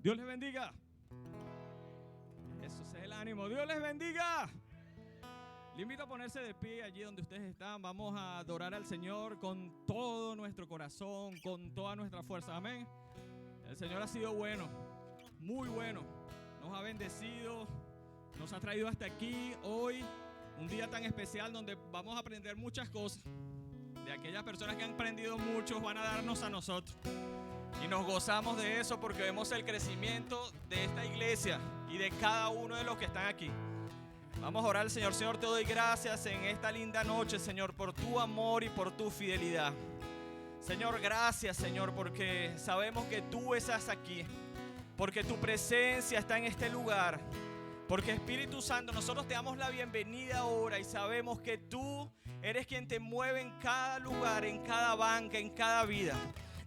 Dios les bendiga. Eso es el ánimo. Dios les bendiga. Le invito a ponerse de pie allí donde ustedes están. Vamos a adorar al Señor con todo nuestro corazón, con toda nuestra fuerza. Amén. El Señor ha sido bueno, muy bueno. Nos ha bendecido, nos ha traído hasta aquí hoy. Un día tan especial donde vamos a aprender muchas cosas. De aquellas personas que han aprendido mucho van a darnos a nosotros. Y nos gozamos de eso porque vemos el crecimiento de esta iglesia y de cada uno de los que están aquí. Vamos a orar al Señor. Señor, te doy gracias en esta linda noche, Señor, por tu amor y por tu fidelidad. Señor, gracias, Señor, porque sabemos que tú estás aquí, porque tu presencia está en este lugar, porque Espíritu Santo, nosotros te damos la bienvenida ahora y sabemos que tú eres quien te mueve en cada lugar, en cada banca, en cada vida.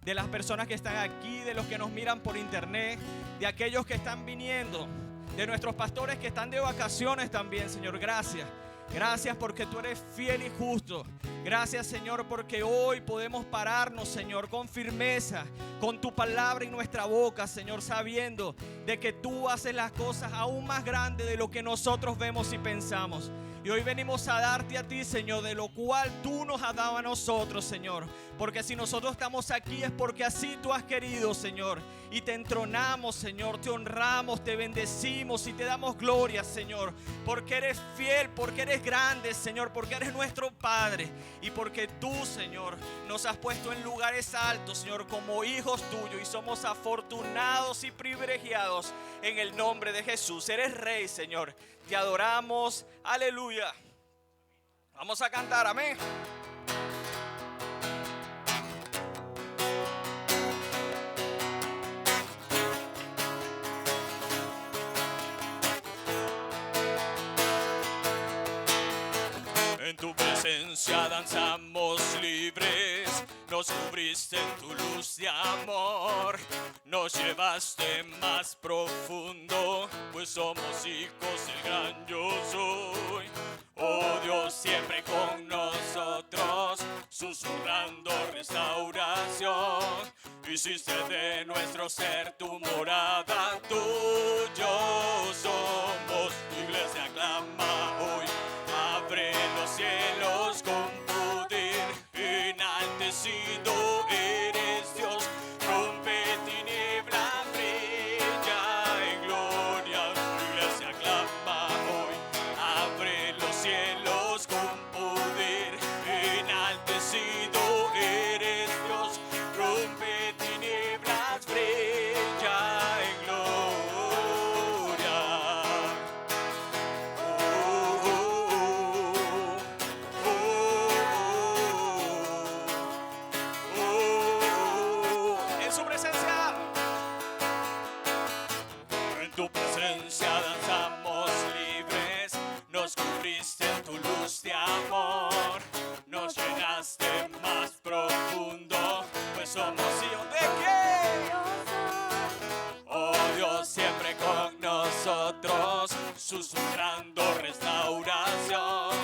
De las personas que están aquí, de los que nos miran por internet, de aquellos que están viniendo, de nuestros pastores que están de vacaciones también, Señor, gracias. Gracias porque tú eres fiel y justo. Gracias, Señor, porque hoy podemos pararnos, Señor, con firmeza, con tu palabra en nuestra boca, Señor, sabiendo de que tú haces las cosas aún más grandes de lo que nosotros vemos y pensamos. Y hoy venimos a darte a ti, Señor, de lo cual tú nos has dado a nosotros, Señor. Porque si nosotros estamos aquí es porque así tú has querido, Señor. Y te entronamos, Señor, te honramos, te bendecimos y te damos gloria, Señor. Porque eres fiel, porque eres grande, Señor, porque eres nuestro Padre. Y porque tú, Señor, nos has puesto en lugares altos, Señor, como hijos tuyos. Y somos afortunados y privilegiados en el nombre de Jesús. Eres Rey, Señor. Te adoramos, aleluya. Vamos a cantar, amén. En tu presencia danzamos libres, nos cubriste en tu luz de amor, nos llevaste más profundo, pues somos hijos del gran yo soy. Oh Dios, siempre con nosotros, susurrando restauración. Hiciste de nuestro ser tu morada, tuyo somos. Tu iglesia aclama hoy, abre los cielos con poder, enaltecido eres Dios, rompe tiniebla, brilla en gloria. Tu iglesia aclama hoy, abre los cielos con poder, enaltecido eres Dios, rompe tinieblas, brilla en gloria. En su presencia, en tu presencia danzamos libres, nos cubriste en tu luz de amor, nos llenaste más profundo, pues somos hijos de qué. Oh Dios, siempre con nosotros, susurrando restauración.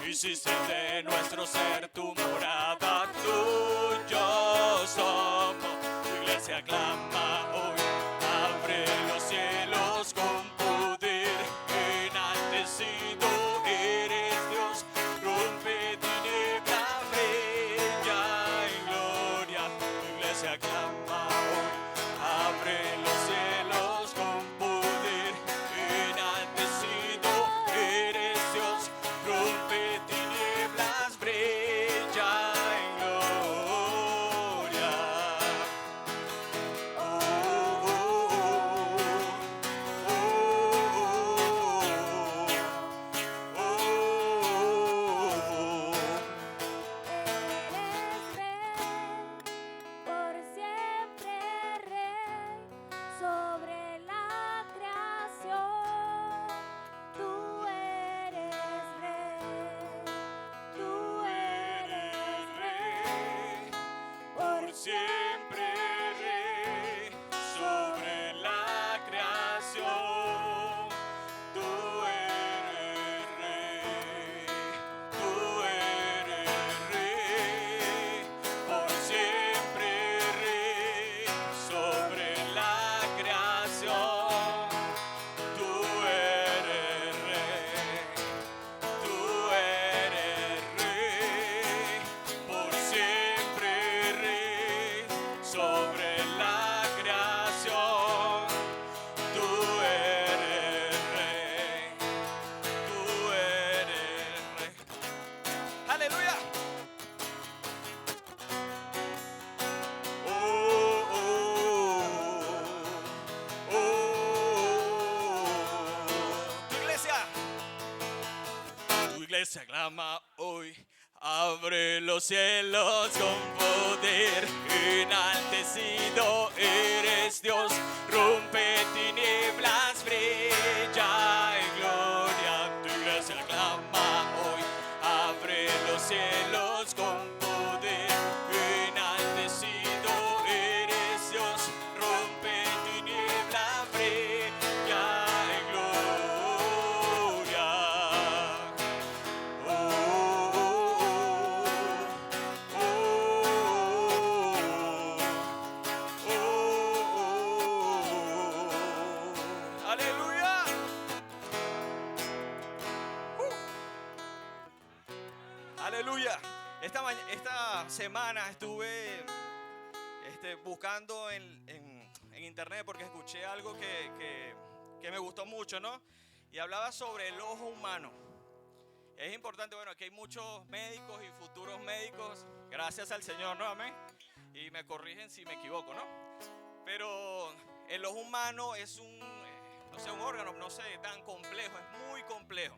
Hiciste de nuestro ser tu morada, tuyo somos. Tu iglesia aclama hoy, abre los cielos con poder, enaltecido eres Dios, rompe tiniebla, brilla en gloria. Tu iglesia aclama hoy, abre los cielos con poder, enaltecido eres Dios, rompe tinieblas, brilla en gloria. Oh, se aclama hoy. Abre los cielos con poder, enaltecido eres Dios. Rompe tinieblas, brilla en gloria. Tu iglesia aclama hoy. Abre los cielos con poder, enaltecido eres Dios. Rompe tinieblas, brilla en gloria. Aleluya. Aleluya. Esta semana estuve buscando en internet porque escuché algo que me gustó mucho, ¿no? Y hablaba sobre el ojo humano. Es importante, bueno, aquí hay muchos médicos y futuros médicos, gracias al Señor, ¿no? Amén. Y me corrigen si me equivoco, ¿no? Pero el ojo humano es un órgano, no sé, tan complejo, es muy complejo.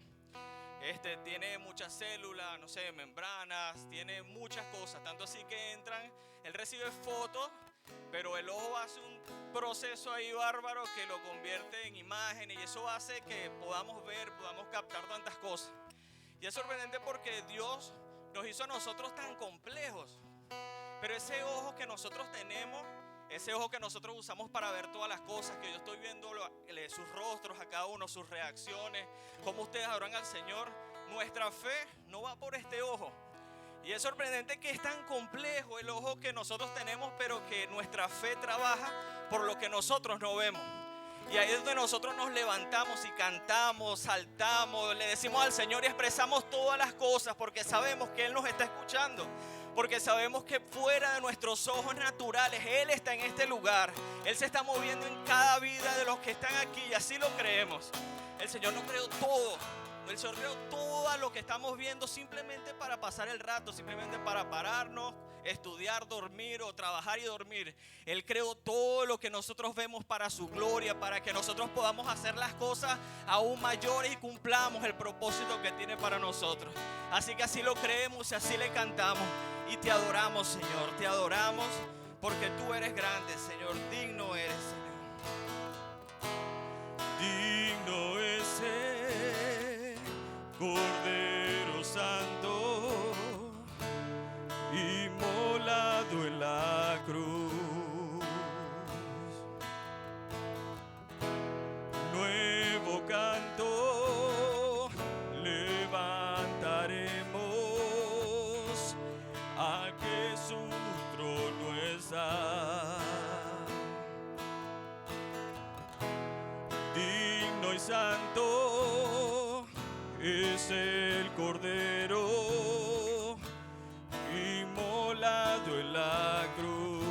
Tiene muchas células, no sé, membranas, tiene muchas cosas, tanto así que él recibe fotos, pero el ojo hace un proceso ahí bárbaro que lo convierte en imágenes y eso hace que podamos ver, podamos captar tantas cosas. Y es sorprendente porque Dios nos hizo a nosotros tan complejos, pero ese ojo que nosotros tenemos, ese ojo que nosotros usamos para ver todas las cosas, que yo estoy viendo sus rostros a cada uno, sus reacciones, cómo ustedes adoran al Señor, nuestra fe no va por este ojo. Y es sorprendente que es tan complejo el ojo que nosotros tenemos, pero que nuestra fe trabaja por lo que nosotros no vemos. Y ahí es donde nosotros nos levantamos y cantamos, saltamos, le decimos al Señor y expresamos todas las cosas porque sabemos que Él nos está escuchando. Porque sabemos que fuera de nuestros ojos naturales Él está en este lugar. Él se está moviendo en cada vida de los que están aquí y así lo creemos. El Señor no creó todo. El Señor creó todo lo que estamos viendo simplemente para pasar el rato, simplemente para pararnos, estudiar, dormir o trabajar y dormir. Él creó todo lo que nosotros vemos para su gloria, para que nosotros podamos hacer las cosas aún mayores y cumplamos el propósito que tiene para nosotros. Así que así lo creemos y así le cantamos y te adoramos, Señor, te adoramos porque tú eres grande, Señor, digno eres, Señor. Digno es el Cordero Santo, inmolado en la cruz. Nuevo canto levantaremos a que su trono está. Digno y santo es el Cordero inmolado en la cruz.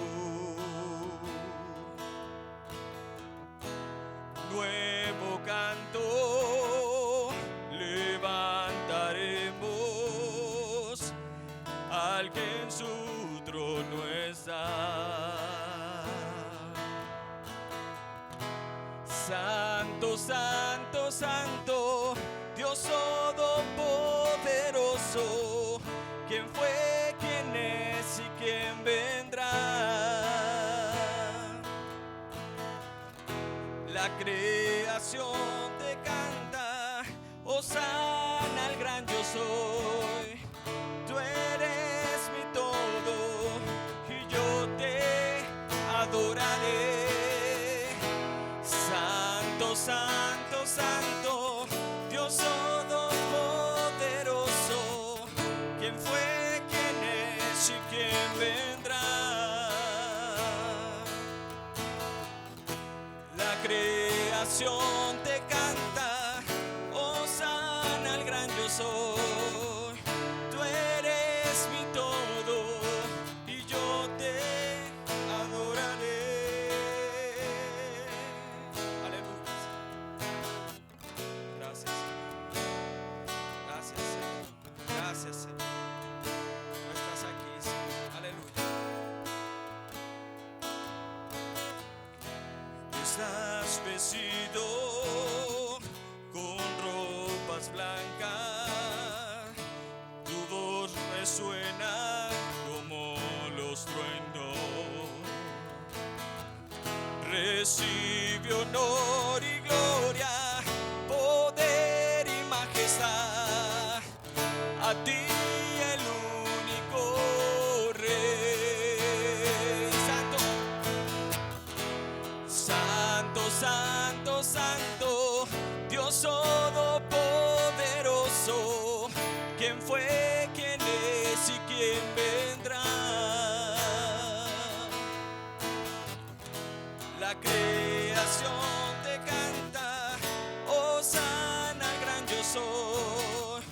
Nuevo canto levantaremos al que en su trono está. Santo, santo, santo, Dios todopoderoso, ¿quién fue, quién es y quién vendrá? La creación te canta, hosana al gran yo soy. Tú eres mi todo y yo te adoraré. Santo, santo, santo, Dios todopoderoso, ¿quién fue, quién es y quién vendrá? La creación te canta, hosana al gran yo soy. Tú eres mi todo y yo te adoraré. Gracias, Señor. Tú estás aquí, Señor. Aleluya. Estás vestido con ropas blancas recibe honor y gloria, poder y majestad. A ti el único Rey. Santo, santo, santo, santo, Dios todopoderoso. ¿Quién fue, quién es y quién vendrá? La creación te canta, hosana al gran yo soy.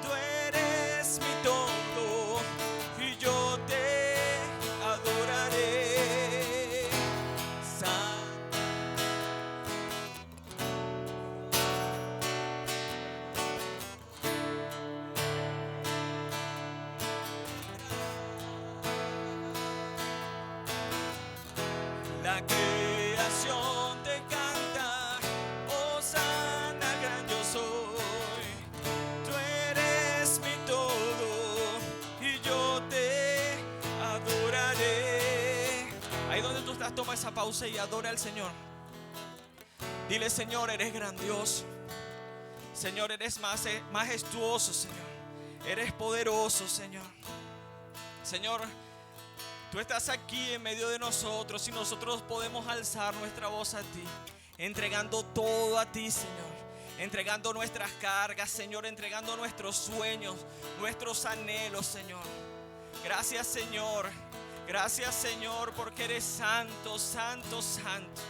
Tú eres mi todo y yo te adoraré. La creación te canta, hosana al gran yo soy. Tú eres mi todo y yo te adoraré. Ahí donde tú estás, toma esa pausa y adora al Señor. Dile: Señor, eres grandioso. Señor, eres majestuoso, Señor. Eres poderoso, Señor. Señor, tú estás aquí en medio de nosotros y nosotros podemos alzar nuestra voz a ti, entregando todo a ti, Señor. Entregando nuestras cargas, Señor, entregando nuestros sueños, nuestros anhelos, Señor. Gracias, Señor. Gracias, Señor, porque eres santo, santo, santo.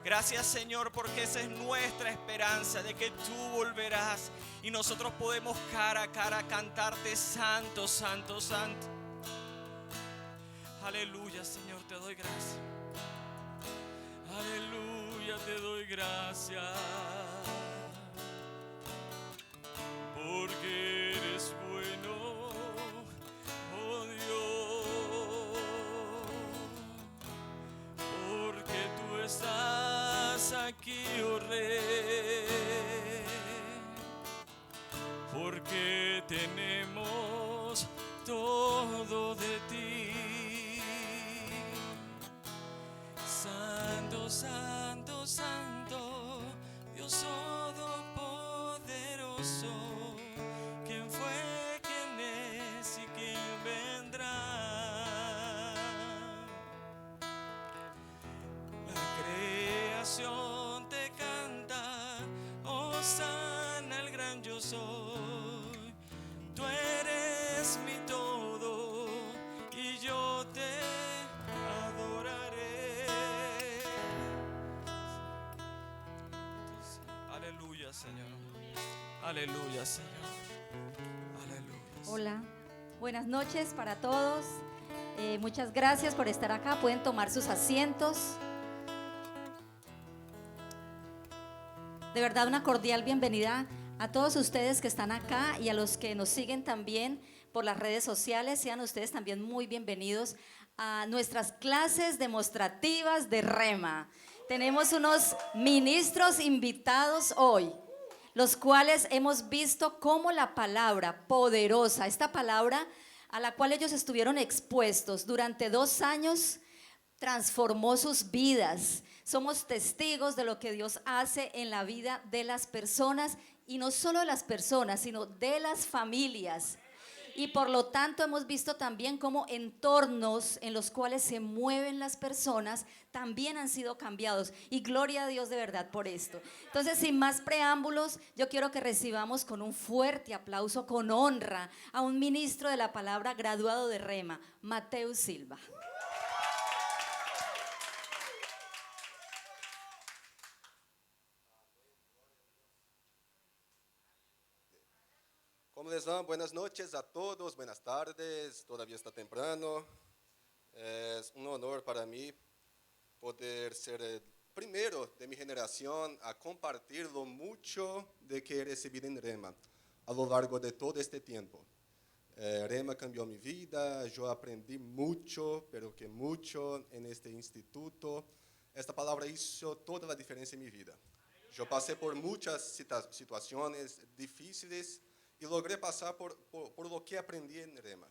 Gracias, Señor, porque esa es nuestra esperanza de que tú volverás y nosotros podemos cara a cara cantarte santo, santo, santo. Aleluya, Señor, te doy gracias. Aleluya, te doy gracias. Porque eres bueno, oh Dios. Porque tú estás aquí, oh Rey. Porque tenemos todo de ti. Santo, santo, santo, Dios todopoderoso. ¿Quién fue, quién es y quién vendrá? La creación te canta, hosana al gran yo soy. Tú eres mi todo y yo te adoraré. Aleluya, Señor. Aleluya, Señor. Aleluya. Hola, buenas noches para todos. Muchas gracias por estar acá. Pueden tomar sus asientos. De verdad, una cordial bienvenida a todos ustedes que están acá y a los que nos siguen también por las redes sociales. Sean ustedes también muy bienvenidos a nuestras clases demostrativas de Rema. Tenemos unos ministros invitados hoy, los cuales hemos visto cómo la palabra poderosa, esta palabra a la cual ellos estuvieron expuestos durante 2 años, transformó sus vidas. Somos testigos de lo que Dios hace en la vida de las personas, y no solo de las personas, sino de las familias. Y por lo tanto hemos visto también cómo entornos en los cuales se mueven las personas también han sido cambiados, y gloria a Dios de verdad por esto. Entonces, sin más preámbulos, yo quiero que recibamos con un fuerte aplauso, con honra, a un ministro de la palabra graduado de Rema, Mateus Silva. ¿Cómo les va? Buenas noches a todos, buenas tardes, todavía está temprano. Es un honor para mí poder ser el primero de mi generación a compartir lo mucho de que he recibido en Rema a lo largo de todo este tiempo. Rema cambió mi vida, yo aprendí mucho, pero que mucho en este instituto. Esta palabra hizo toda la diferencia en mi vida. Yo pasé por muchas situaciones difíciles y logré pasar por lo que aprendí en Rema.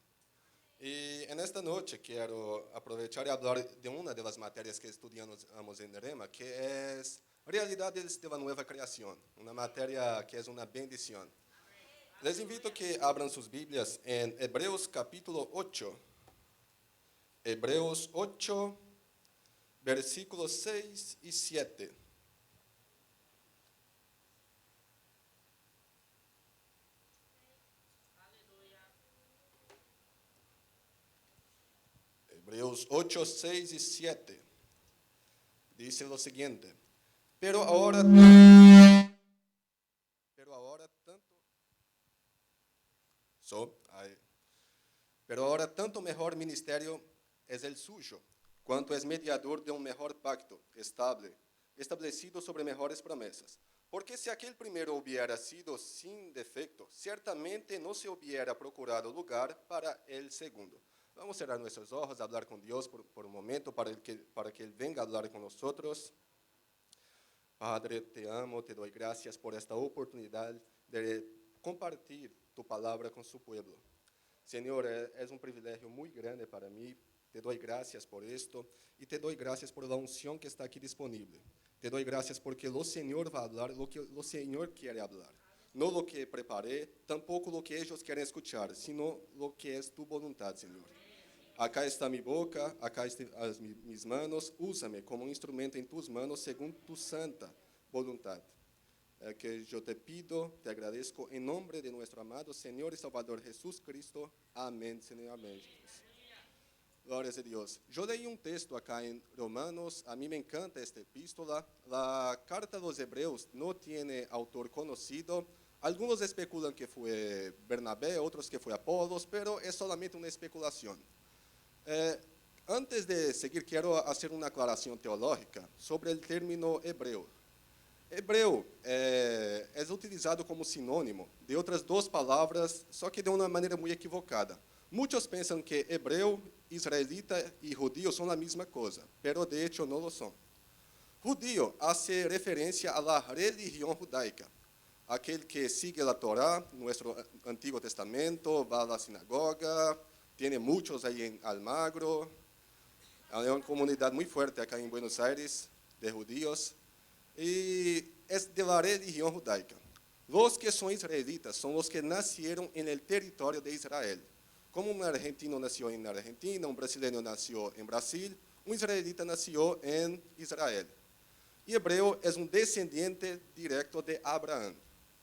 Y en esta noche quiero aprovechar y hablar de una de las materias que estudiamos en Rema, que es realidades de la nueva creación, una materia que es una bendición. Les invito a que abran sus Biblias en Hebreos capítulo 8. Hebreos 8, versículos 6 y 7. Hebreos 8, 6 y 7. Dice lo siguiente. Pero ahora tanto mejor ministerio es el suyo, cuanto es mediador de un mejor pacto, establecido sobre mejores promesas. Porque si aquel primero hubiera sido sin defecto, ciertamente no se hubiera procurado lugar para el segundo. Vamos a cerrar nuestros ojos, a hablar con Dios por un momento, para que Él venga a hablar con nosotros. Padre, te amo, te doy gracias por esta oportunidad de compartir tu palabra con su pueblo. Señor, es un privilegio muy grande para mí. Te doy gracias por esto y te doy gracias por la unción que está aquí disponible. Te doy gracias porque el Señor va a hablar lo que el Señor quiere hablar. No lo que preparé, tampoco lo que ellos quieren escuchar, sino lo que es tu voluntad, Señor. Acá está mi boca, acá están mis manos. Úsame como un instrumento en tus manos según tu santa voluntad. Que yo te pido, te agradezco en nombre de nuestro amado Señor y Salvador Jesús Cristo. Amén, Señor, amén. Glórias a Dios. Yo leí un texto acá en Romanos, a mí me encanta esta epístola. La carta a los Hebreos no tiene autor conocido. Algunos especulan que fue Bernabé, otros que fue Apolos, pero es solamente una especulación. Antes de seguir, quiero hacer una aclaración teológica sobre el término hebreo. Hebreu é utilizado como sinônimo de outras duas palavras, só que de uma maneira muito equivocada. Muitos pensam que hebreu, israelita e judío são a mesma coisa, pero de hecho não lo são. Judío hace referência a la religião judaica, aquele que sigue a Torá, nosso Antigo Testamento, va a la sinagoga, tiene muitos aí em Almagro, é uma comunidade muito forte acá em Buenos Aires de judíos. Y es de la religión judaica. Los que son israelitas son los que nacieron en el territorio de Israel. Como un argentino nació en Argentina, un brasileño nació en Brasil, un israelita nació en Israel. Y hebreo es un descendiente directo de Abraham.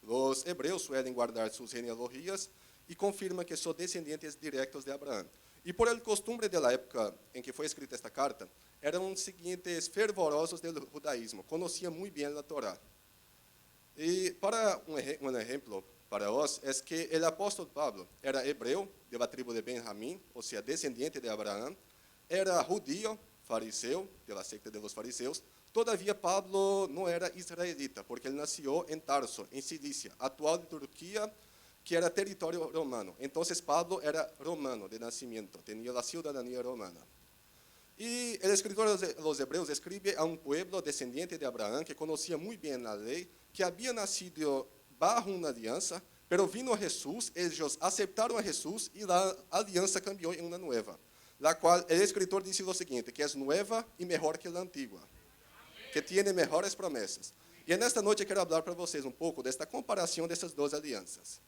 Los hebreos suelen guardar sus genealogías y confirman que son descendientes directos de Abraham. Y por el costumbre de la época en que fue escrita esta carta, eram seguintes fervorosos do judaísmo, conheciam muito bem a Torá. E para um exemplo para nós, é que o apóstolo Pablo era hebreu, da tribo de Benjamim, ou seja, descendente de Abraão, era judío, fariseu, da secta dos fariseus. Todavia, Pablo não era israelita, porque ele nasceu em Tarso, em Cilícia, atual de Turquia, que era território romano. Então, Pablo era romano de nascimento, tinha a cidadania romana. Y el escritor de los Hebreos escribe a un pueblo descendiente de Abraham que conocía muy bien la ley, que había nacido bajo una alianza, pero vino Jesús, ellos aceptaron a Jesús y la alianza cambió en una nueva, la cual el escritor dice lo siguiente, que es nueva y mejor que la antigua, que tiene mejores promesas. Y en esta noche quiero hablar para vocês un poco de esta comparación de estas dos alianzas.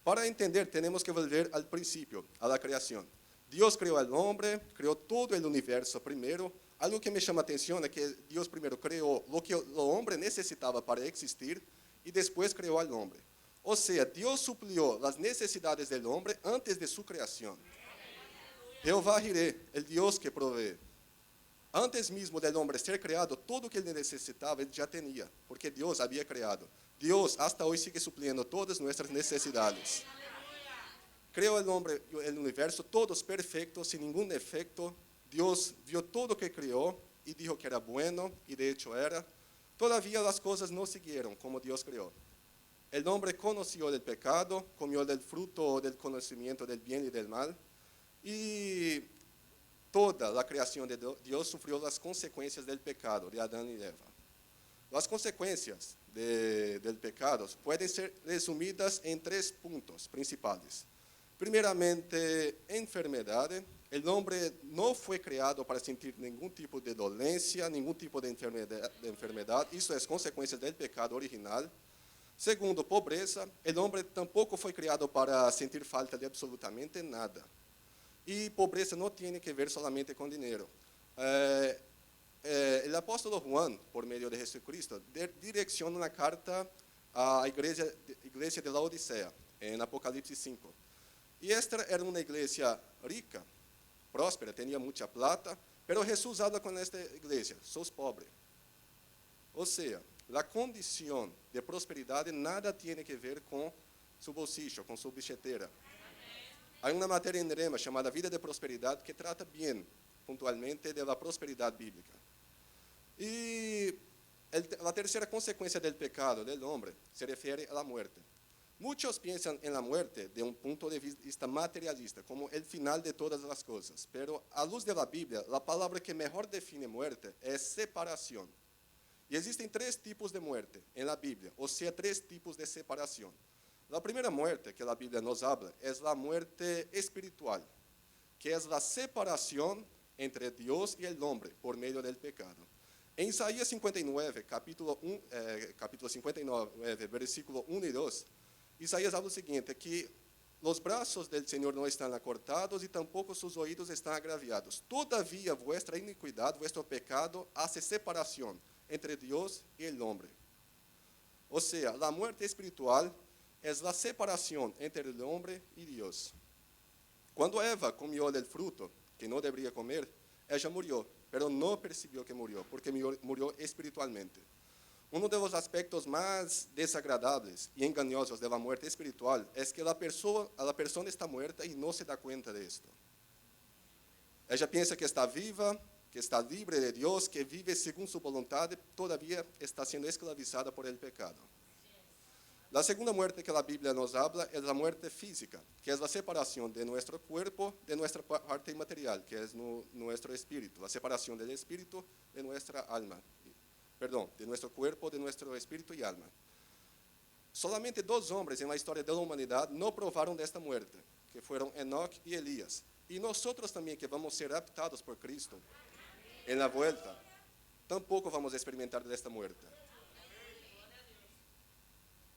Para entender, tenemos que volver al principio, a la creación. Dios creó al hombre, creó todo el universo primero. Algo que me llama atención es que Dios primero creó lo que el hombre necesitaba para existir y después creó al hombre. O sea, Dios suplió las necesidades del hombre antes de su creación. Jehová Jireh, el Dios que provee. Antes mismo del hombre ser creado, todo lo que él necesitaba, él ya tenía, porque Dios había creado. Dios hasta hoy sigue supliendo todas nuestras necesidades. Creó el hombre, el universo, todos perfectos, sin ningún defecto. Dios vio todo lo que creó y dijo que era bueno, y de hecho era. Todavía las cosas no siguieron como Dios creó. El hombre conoció el pecado, comió del fruto del conocimiento del bien y del mal, y toda la creación de Dios sufrió las consecuencias del pecado de Adán y Eva. Las consecuencias del pecado pueden ser resumidas en 3 puntos principales. Primeramente, enfermedad. El hombre no fue creado para sentir ningún tipo de dolencia, ningún tipo de enfermedad. Eso es consecuencia del pecado original. Segundo, pobreza. El hombre tampoco fue creado para sentir falta de absolutamente nada. Y pobreza no tiene que ver solamente con dinero. El apóstolo Juan, por medio de Jesucristo, direcciona una carta a la iglesia de la Odisea, en Apocalipsis 5. Y esta era una iglesia rica, próspera, tenía mucha plata, pero Jesús habla con esta iglesia: sos pobre. O sea, la condición de prosperidad nada tiene que ver con su bolsillo, con su billetera. Hay una materia en Rema llamada Vida de Prosperidad que trata bien, puntualmente, de la prosperidad bíblica. Y la tercera consecuencia del pecado del hombre se refiere a la muerte. Muchos piensan en la muerte de un punto de vista materialista, como el final de todas las cosas. Pero a luz de la Biblia, la palabra que mejor define muerte es separación. Y existen 3 tipos de muerte en la Biblia, o sea, 3 tipos de separación. La primera muerte que la Biblia nos habla es la muerte espiritual, que es la separación entre Dios y el hombre por medio del pecado. En Isaías 59, capítulo 59, versículo 1 y 2, Isaías habla lo siguiente, que los brazos del Señor no están acortados y tampoco sus oídos están agraviados. Todavía vuestra iniquidad, vuestro pecado, hace separación entre Dios y el hombre. O sea, la muerte espiritual es la separación entre el hombre y Dios. Cuando Eva comió del fruto que no debería comer, ella murió, pero no percibió que murió, porque murió espiritualmente. Uno de los aspectos más desagradables y engañosos de la muerte espiritual es que la persona está muerta y no se da cuenta de esto. Ella piensa que está viva, que está libre de Dios, que vive según su voluntad, todavía está siendo esclavizada por el pecado. La segunda muerte que la Biblia nos habla es la muerte física, que es la separación de nuestro cuerpo de nuestra parte material, que es nuestro espíritu, la separación del espíritu de nuestra alma, de nuestro cuerpo, de nuestro espíritu y alma. Solamente 2 hombres en la historia de la humanidad no probaron de esta muerte, que fueron Enoch y Elías. Y nosotros también, que vamos a ser raptados por Cristo en la vuelta, tampoco vamos a experimentar de esta muerte.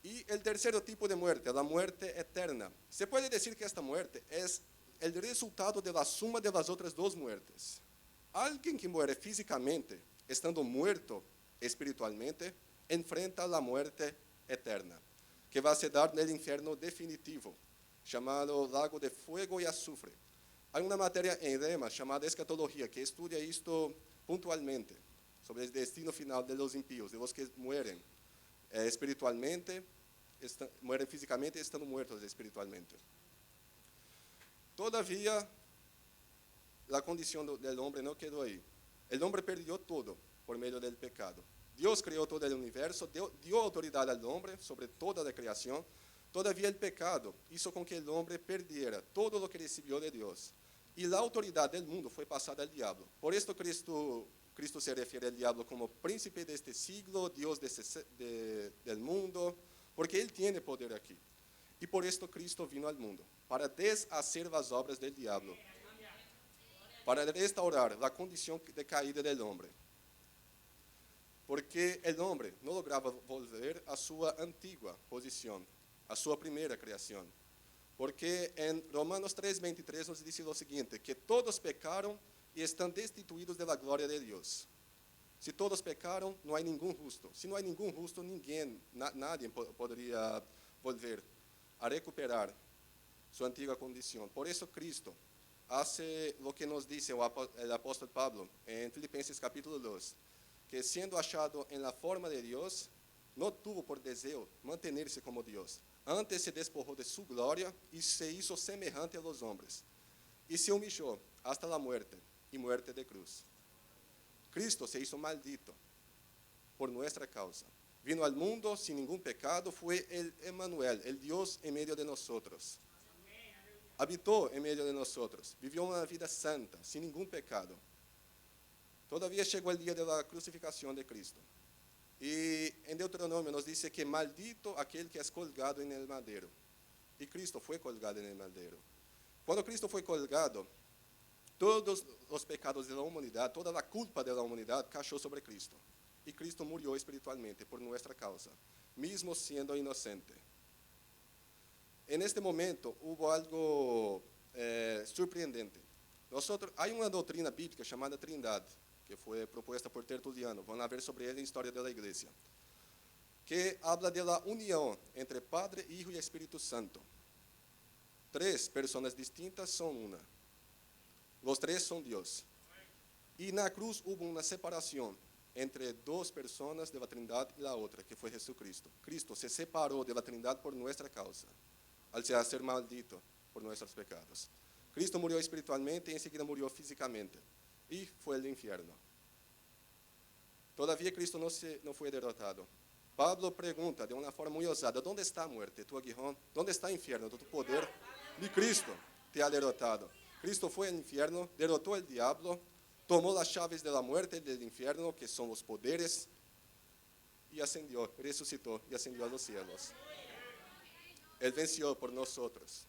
Y el tercer tipo de muerte, la muerte eterna. Se puede decir que esta muerte es el resultado de la suma de las otras 2 muertes. Alguien que muere físicamente, estando muerto espiritualmente, enfrenta la muerte eterna, que va a se dar en el infierno definitivo, llamado lago de fuego y azufre. Hay una materia en Rema llamada escatología, que estudia esto puntualmente, sobre el destino final de los impíos, de los que mueren espiritualmente, mueren físicamente y están muertos espiritualmente. Todavía, la condición del hombre no quedó ahí. El hombre perdió todo por medio del pecado. Dios creó todo el universo, dio autoridad al hombre sobre toda la creación. Todavía el pecado hizo con que el hombre perdiera todo lo que recibió de Dios. Y la autoridad del mundo fue pasada al diablo. Por esto Cristo se refiere al diablo como príncipe de este siglo, Dios del mundo, porque Él tiene poder aquí. Y por esto Cristo vino al mundo, para deshacer las obras del diablo, para restaurar la condición de caída del hombre. Porque el hombre no lograba volver a su antigua posición, a su primera creación. Porque en Romanos 3:23 nos dice lo siguiente, que todos pecaron y están destituidos de la gloria de Dios. Si todos pecaron, no hay ningún justo. Si no hay ningún justo, nadie podría volver a recuperar su antigua condición. Por eso Cristo hace lo que nos dice el apóstol Pablo en Filipenses capítulo 2, que siendo hallado en la forma de Dios, no tuvo por deseo mantenerse como Dios. Antes se despojó de su gloria y se hizo semejante a los hombres. Y se humilló hasta la muerte, y muerte de cruz. Cristo se hizo maldito por nuestra causa. Vino al mundo sin ningún pecado, fue el Emmanuel, el Dios en medio de nosotros. Habitó en medio de nosotros, vivió una vida santa, sin ningún pecado. Todavía llegó el día de la crucificación de Cristo. Y en Deuteronomio nos dice que maldito aquel que es colgado en el madero. y Cristo fue colgado en el madero. Cuando Cristo fue colgado, todos los pecados de la humanidad, toda la culpa de la humanidad cayó sobre Cristo. Y Cristo murió espiritualmente por nuestra causa, mismo siendo inocente. En este momento hubo algo sorprendente. Hay una doctrina bíblica llamada Trindad, que fue propuesta por Tertuliano. Van a ver sobre ella en Historia de la Iglesia, que habla de la unión entre Padre, Hijo y Espíritu Santo. 3 personas distintas son una. Los 3 son Dios. Y en la cruz hubo una separación entre 2 personas de la Trindad y la otra, que fue Jesucristo. Cristo se separó de la Trindad por nuestra causa, al ser maldito por nuestros pecados. Cristo murió espiritualmente y enseguida murió físicamente. Y fue al infierno. Todavía Cristo no fue derrotado. Pablo pregunta de una forma muy osada: ¿dónde está muerte, tu aguijón? ¿Dónde está infierno, tu poder? Y Cristo te ha derrotado. Cristo fue al infierno, derrotó al diablo, tomó las llaves de la muerte y del infierno, que son los poderes, y ascendió, resucitó y ascendió a los cielos. Él venció por nosotros.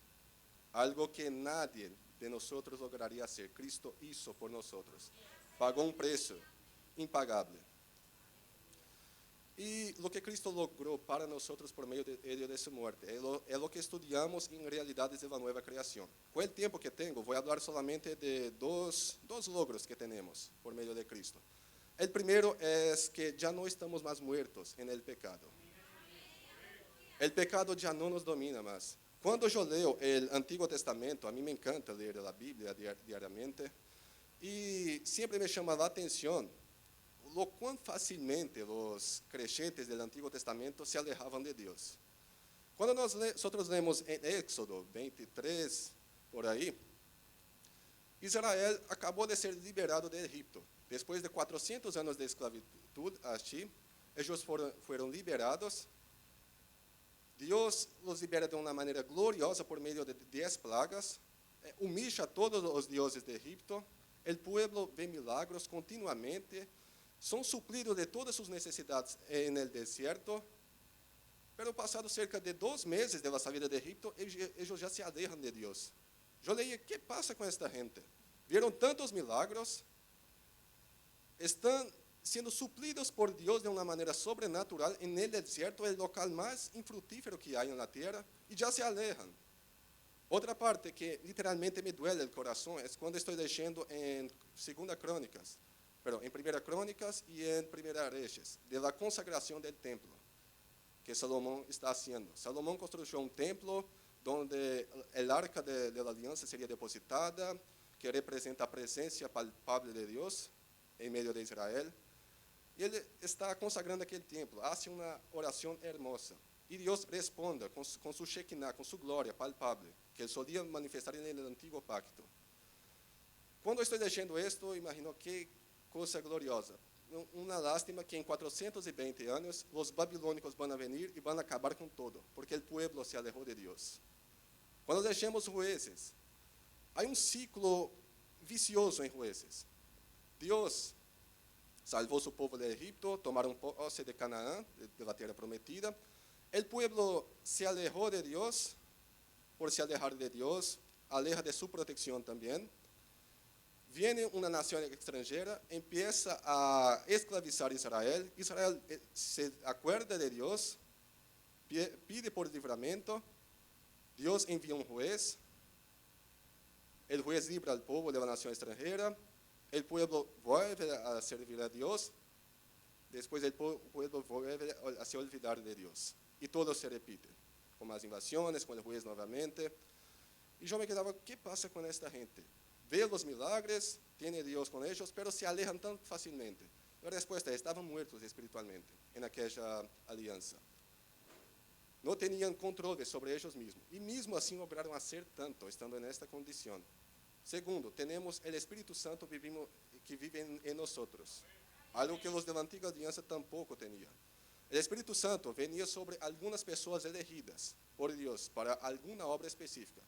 Algo que nadie de nosotros lograría hacer, Cristo hizo por nosotros. Pagó un precio impagable. Y lo que Cristo logró para nosotros por medio de su muerte es lo que estudiamos en Realidades de la Nueva Creación. Con el tiempo que tengo, voy a hablar solamente de dos logros que tenemos por medio de Cristo. El primero es que ya no estamos más muertos en el pecado. El pecado ya no nos domina más. Cuando yo leo el Antiguo Testamento, a mí me encanta leer la Biblia diariamente, y siempre me llama la atención lo cuán fácilmente los creyentes del Antiguo Testamento se alejaban de Dios. Cuando nosotros leemos en Éxodo 23, por ahí, Israel acabó de ser liberado de Egipto. Después de 400 años de esclavitud allí, ellos fueron liberados. Dios los libera de una manera gloriosa por medio de 10 plagas, humilla a todos los dioses de Egipto. El pueblo ve milagros continuamente, son suplidos de todas sus necesidades en el desierto, pero pasados cerca de 2 meses de la salida de Egipto, ellos ya se alejan de Dios. Yo leí: ¿qué pasa con esta gente? Vieron tantos milagros, están siendo suplidos por Dios de una manera sobrenatural en el desierto, el local más infructífero que hay en la tierra, y ya se alejan. Otra parte que literalmente me duele el corazón es cuando estoy leyendo en Segunda Crónicas, pero en Primera Crónicas y en Primera Reyes, de la consagración del templo que Salomón está haciendo. Salomón construyó un templo donde el arca de la alianza sería depositada, que representa la presencia palpable de Dios en medio de Israel. Y él está consagrando aquel templo, hace una oración hermosa. Y Dios responde con su Shekinah, con su gloria palpable, que él solía manifestar en el antiguo pacto. Cuando estoy leyendo esto, imagino qué cosa gloriosa. Una lástima que en 420 años los babilónicos van a venir y van a acabar con todo, porque el pueblo se alejó de Dios. Cuando leemos Jueces, hay un ciclo vicioso en Jueces. Dios salvó su pueblo de Egipto, tomaron posse de Canaán, de la tierra prometida. El pueblo se alejó de Dios, por se alejar de Dios, aleja de su protección también. Viene una nación extranjera, empieza a esclavizar a Israel. Israel se acuerda de Dios, pide por livramento. Dios envía un juez. El juez libra al pueblo de la nación extranjera. El pueblo vuelve a servir a Dios. Después el pueblo vuelve a se olvidar de Dios. Y todo se repite, con más invasiones, con el juez nuevamente. Y yo me quedaba: ¿qué pasa con esta gente? Ve los milagros, tiene Dios con ellos, pero se alejan tan fácilmente. La respuesta es: estaban muertos espiritualmente en aquella alianza. No tenían control sobre ellos mismos. Y mismo así lograron hacer tanto, estando en esta condición. Segundo, tenemos el Espíritu Santo que vive en nosotros. Algo que los de la antigua alianza tampoco tenían. El Espíritu Santo venía sobre algunas personas elegidas por Dios para alguna obra específica.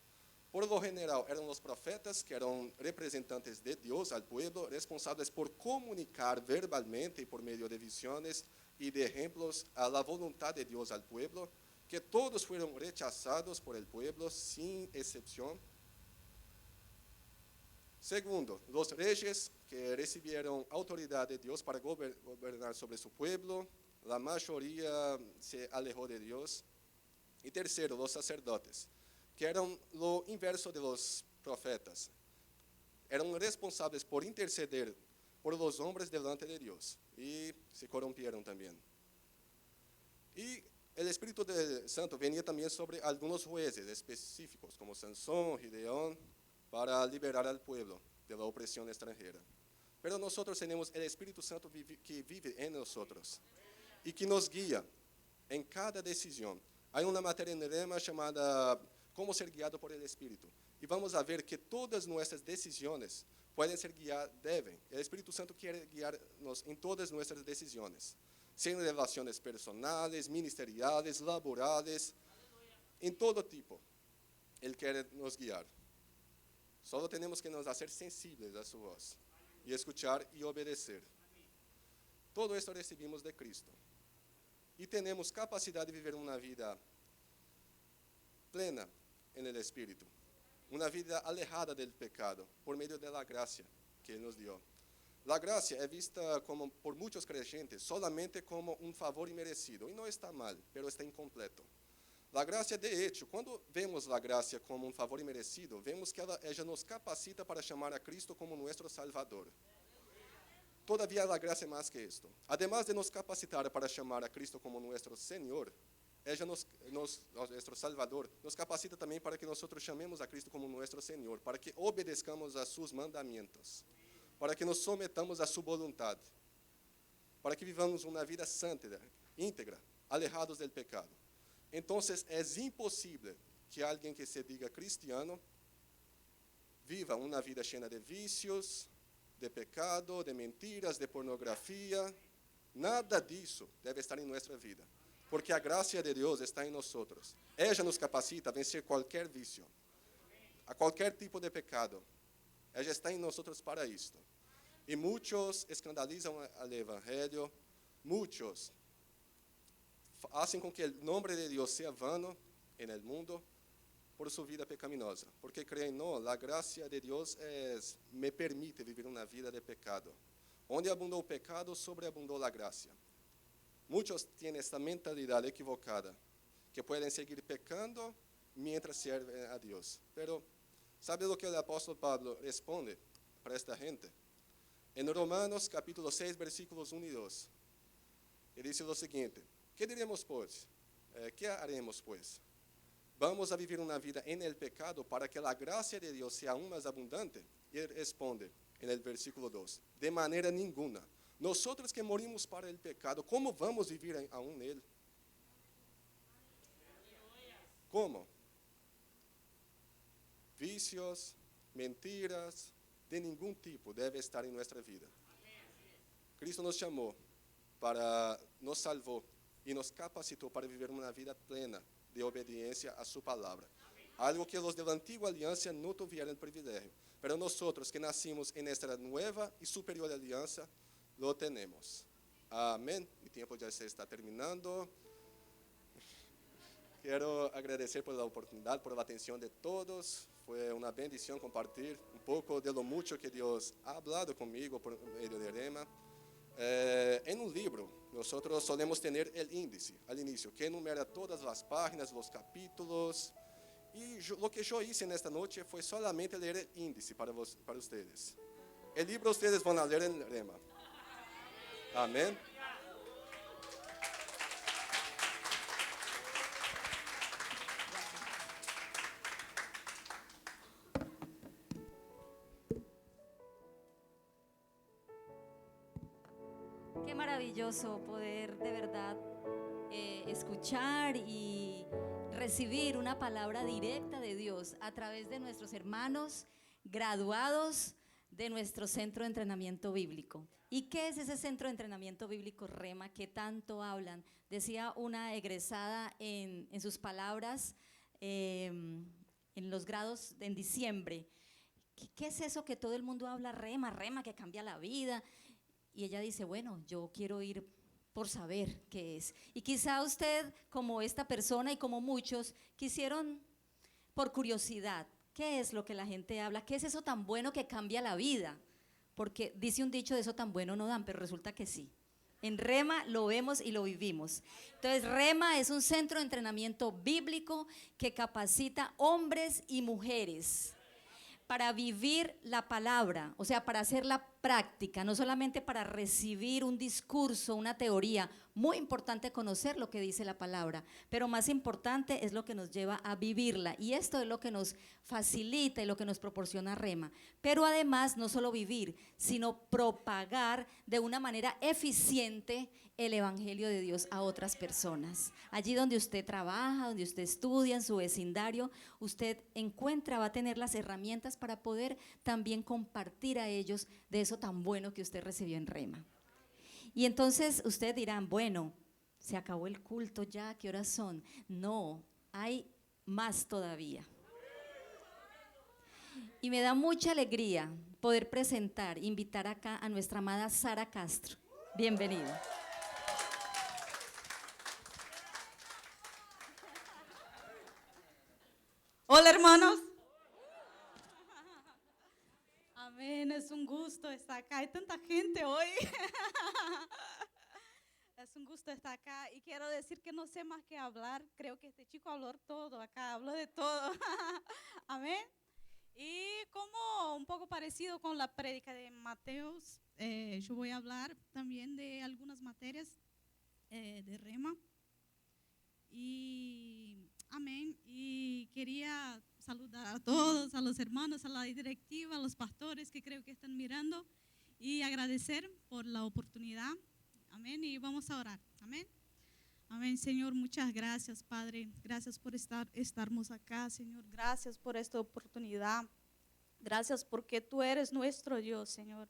Por lo general eran los profetas, que eran representantes de Dios al pueblo, responsables por comunicar verbalmente y por medio de visiones y de ejemplos a la voluntad de Dios al pueblo, que todos fueron rechazados por el pueblo sin excepción. Segundo, los reyes que recibieron autoridad de Dios para gobernar sobre su pueblo, la mayoría se alejó de Dios. Y tercero, los sacerdotes, que eran lo inverso de los profetas. Eran responsables por interceder por los hombres delante de Dios y se corrompieron también. Y el Espíritu Santo venía también sobre algunos jueces específicos, como Sansón, Gideón, para liberar al pueblo de la opresión extranjera. Pero nosotros tenemos el Espíritu Santo que vive en nosotros y que nos guía en cada decisión. Hay una materia en Rema llamada Cómo ser guiado por el Espíritu. Y vamos a ver que todas nuestras decisiones pueden ser guiadas, deben. El Espíritu Santo quiere guiarnos en todas nuestras decisiones, sean relaciones personales, ministeriales, laborales, en todo tipo. Él quiere nos guiar. Solo tenemos que nos hacer sensibles a su voz y escuchar y obedecer. Todo esto recibimos de Cristo. Y tenemos capacidad de vivir una vida plena en el Espíritu. Una vida alejada del pecado por medio de la gracia que Él nos dio. La gracia es vista como, por muchos creyentes solamente como un favor inmerecido. Y no está mal, pero está incompleto. La gracia, de hecho, cuando vemos la gracia como un favor inmerecido, vemos que ella nos capacita para llamar a Cristo como nuestro Salvador. Todavía la gracia es más que esto. Además de nos capacitar para llamar a Cristo como nuestro Señor, ella nuestro Salvador, nos capacita también para que nosotros llamemos a Cristo como nuestro Señor, para que obedezcamos a sus mandamientos, para que nos sometamos a su voluntad, para que vivamos una vida santa, íntegra, alejados del pecado. Entonces, es imposible que alguien que se diga cristiano viva una vida llena de vicios, de pecado, de mentiras, de pornografía. Nada disso deve estar em nossa vida, porque a graça de Deus está em nós. Ela nos capacita a vencer qualquer vício, a qualquer tipo de pecado. Ela está em nós para isto. E muitos escandalizam o evangelho, muitos hacen com que o nome de Deus seja vano en el mundo por sua vida pecaminosa, porque creem, não, a graça de Deus me permite viver uma vida de pecado. Onde abundou o pecado, sobreabundou a graça. Muitos têm esta mentalidade equivocada, que podem seguir pecando mientras servem a Deus. Pero, ¿sabe lo que o apóstolo Pablo responde para esta gente? En Romanos capítulo 6, versículos 1 y 2. Ele diz o seguinte: ¿qué diremos pues? ¿Qué haremos pues? ¿Vamos a vivir una vida en el pecado para que la gracia de Dios sea aún más abundante? Y él responde en el versículo 2: de manera ninguna. Nosotros que morimos para el pecado, ¿cómo vamos a vivir aún en él? ¿Cómo? Vicios, mentiras, de ningún tipo debe estar en nuestra vida. Cristo nos llamó, nos salvó y nos capacitó para vivir una vida plena de obediencia a su palabra. Algo que los de la antigua alianza no tuvieron el privilegio. Pero nosotros que nacimos en esta nueva y superior alianza, lo tenemos. Amén. Mi tiempo ya se está terminando. Quiero agradecer por la oportunidad, por la atención de todos. Fue una bendición compartir un poco de lo mucho que Dios ha hablado conmigo por medio de Rema. En un libro, nosotros solemos tener el índice al inicio, que enumera todas las páginas, los capítulos. Y lo que yo hice en esta noche fue solamente leer el índice para ustedes. El libro ustedes van a leer en Rema. Amén. Qué maravilloso poder de verdad escuchar y recibir una palabra directa de Dios a través de nuestros hermanos graduados de nuestro centro de entrenamiento bíblico. ¿Y qué es ese centro de entrenamiento bíblico Rema que tanto hablan? Decía una egresada en sus palabras en los grados en diciembre. ¿Qué es eso que todo el mundo habla? Rema, Rema, que cambia la vida. Y ella dice, bueno, yo quiero ir por saber qué es. Y quizá usted, como esta persona y como muchos, quisieron por curiosidad, ¿qué es lo que la gente habla? ¿Qué es eso tan bueno que cambia la vida? Porque dice un dicho, de eso tan bueno no dan, pero resulta que sí. En Rema lo vemos y lo vivimos. Entonces, Rema es un centro de entrenamiento bíblico que capacita hombres y mujeres para vivir la palabra, o sea, para hacer la práctica, no solamente para recibir un discurso, una teoría. Muy importante conocer lo que dice la palabra, pero más importante es lo que nos lleva a vivirla, y esto es lo que nos facilita y lo que nos proporciona Rema. Pero además, no solo vivir, sino propagar de una manera eficiente el evangelio de Dios a otras personas. Allí donde usted trabaja, donde usted estudia, en su vecindario, usted encuentra, va a tener las herramientas para poder también compartir a ellos de eso tan bueno que usted recibió en Rema. Y entonces ustedes dirán, bueno, se acabó el culto ya, ¿qué horas son? No, hay más todavía. Y me da mucha alegría poder presentar, invitar acá a nuestra amada Sara Castro. Bienvenida. Hola, hermanos. Amén, es un gusto estar acá. Hay tanta gente hoy. Es un gusto estar acá y quiero decir que no sé más que hablar. Creo que este chico habló todo acá, habló de todo. Amén. Y como un poco parecido con la prédica de Mateos, yo voy a hablar también de algunas materias de Rema. Y amén. Y quería saludar a todos, a los hermanos, a la directiva, a los pastores que creo que están mirando y agradecer por la oportunidad. Amén. Y vamos a orar. Amén. Amén, Señor. Muchas gracias, Padre. Gracias por estarmos acá, Señor. Gracias por esta oportunidad. Gracias porque tú eres nuestro Dios, Señor.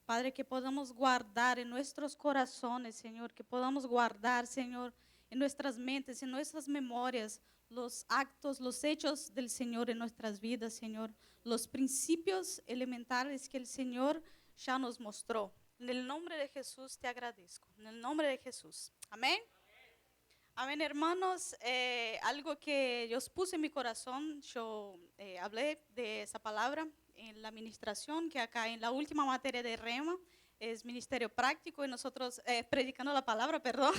Padre, que podamos guardar en nuestros corazones, Señor, que podamos guardar, Señor, en nuestras mentes, en nuestras memorias, los actos, los hechos del Señor en nuestras vidas, Señor, los principios elementales que el Señor ya nos mostró. En el nombre de Jesús te agradezco, en el nombre de Jesús. Amén. Amén, hermanos. Algo que Dios puso en mi corazón, yo hablé de esa palabra en la administración, que acá en la última materia de Rema es ministerio práctico y nosotros, predicando la palabra, perdón.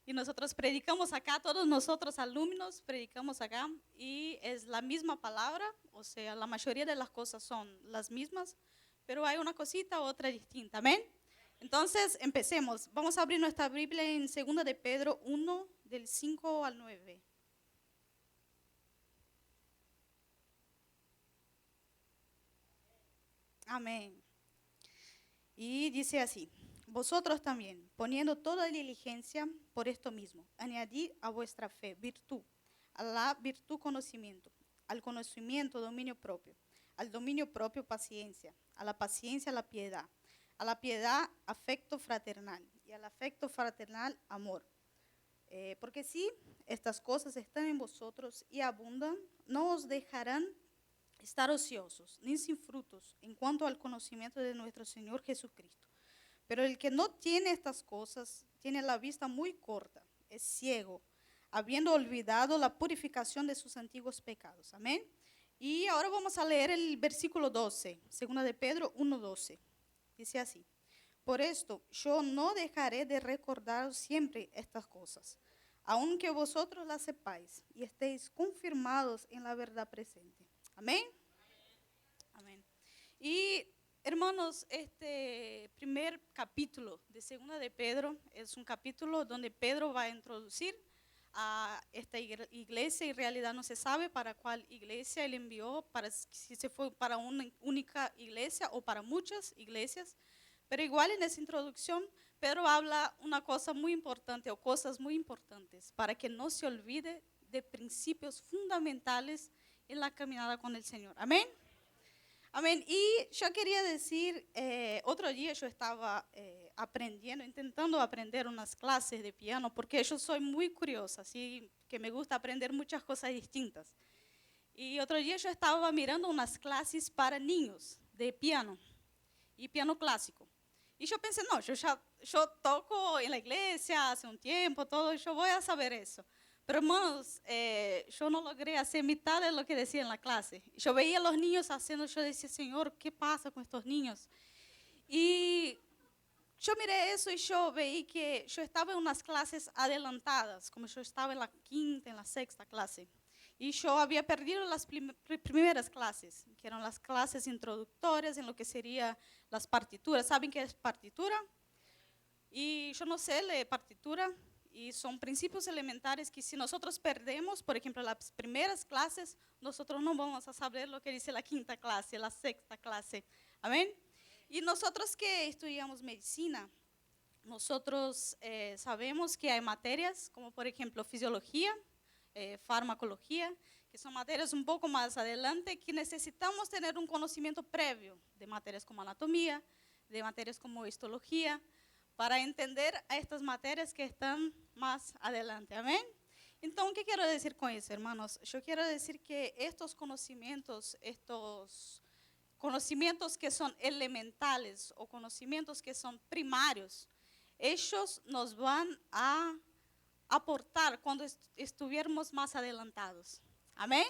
Y nosotros predicamos acá, todos nosotros alumnos predicamos acá y es la misma palabra, o sea, la mayoría de las cosas son las mismas, pero hay una cosita, otra distinta, amén. Entonces, empecemos. Vamos a abrir nuestra Biblia en 2 de Pedro 1, del 5 al 9. Amén. Y dice así: vosotros también, poniendo toda diligencia por esto mismo, añadid a vuestra fe virtud, a la virtud conocimiento, al conocimiento dominio propio, al dominio propio paciencia, a la paciencia la piedad afecto fraternal y al afecto fraternal amor. Porque si estas cosas están en vosotros y abundan, no os dejarán estar ociosos ni sin frutos en cuanto al conocimiento de nuestro Señor Jesucristo. Pero el que no tiene estas cosas tiene la vista muy corta, es ciego, habiendo olvidado la purificación de sus antiguos pecados. Amén. Y ahora vamos a leer el versículo 12, 2 de Pedro 1:12. Dice así: por esto yo no dejaré de recordaros siempre estas cosas, aunque vosotros las sepáis y estéis confirmados en la verdad presente. Amén. Amén. Y hermanos, este primer capítulo de 2 de Pedro es un capítulo donde Pedro va a introducir a esta iglesia. En realidad no se sabe para cuál iglesia él envió, si se fue para una única iglesia o para muchas iglesias, pero igual en esa introducción Pedro habla una cosa muy importante o cosas muy importantes para que no se olvide de principios fundamentales en la caminada con el Señor. Amén. Amén. Y yo quería decir, otro día yo estaba intentando aprender unas clases de piano, porque yo soy muy curiosa, así que me gusta aprender muchas cosas distintas. Y otro día yo estaba mirando unas clases para niños de piano y piano clásico. Y yo pensé, no, yo toco en la iglesia hace un tiempo, todo, yo voy a saber eso. Pero hermanos, yo no logré hacer mitad de lo que decía en la clase. Yo veía a los niños haciendo, yo decía, Señor, ¿qué pasa con estos niños? Y yo miré eso y yo veí que yo estaba en unas clases adelantadas, como yo estaba en la quinta, en la sexta clase. Y yo había perdido las primeras clases, que eran las clases introductorias en lo que serían las partituras. ¿Saben qué es partitura? Y yo no sé leer partitura, y son principios elementares que si nosotros perdemos, por ejemplo, las primeras clases, nosotros no vamos a saber lo que dice la quinta clase, la sexta clase. Amén. Y nosotros que estudiamos medicina, nosotros sabemos que hay materias como por ejemplo fisiología, farmacología, que son materias un poco más adelante que necesitamos tener un conocimiento previo de materias como anatomía, de materias como histología, para entender a estas materias que están más adelante. Amén. Entonces, ¿qué quiero decir con eso, hermanos? Yo quiero decir que estos conocimientos que son elementales o conocimientos que son primarios, ellos nos van a aportar cuando estuviéramos más adelantados. Amén.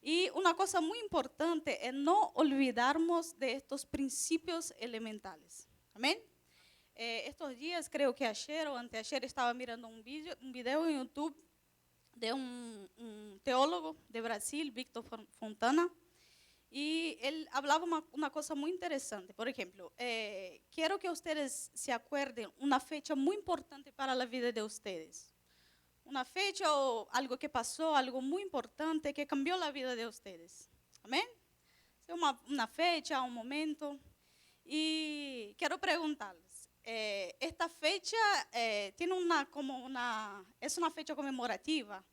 Y una cosa muy importante es no olvidarnos de estos principios elementales. Amén. Estos días, creo que ayer o anteayer, estaba mirando un video en YouTube de un teólogo de Brasil, Victor Fontana, y él hablaba una cosa muy interesante. Por ejemplo, quiero que ustedes se acuerden una fecha muy importante para la vida de ustedes. Una fecha o algo que pasó, algo muy importante que cambió la vida de ustedes. Amén. Una fecha, un momento. Y quiero preguntarles, esta fecha tiene es una fecha conmemorativa.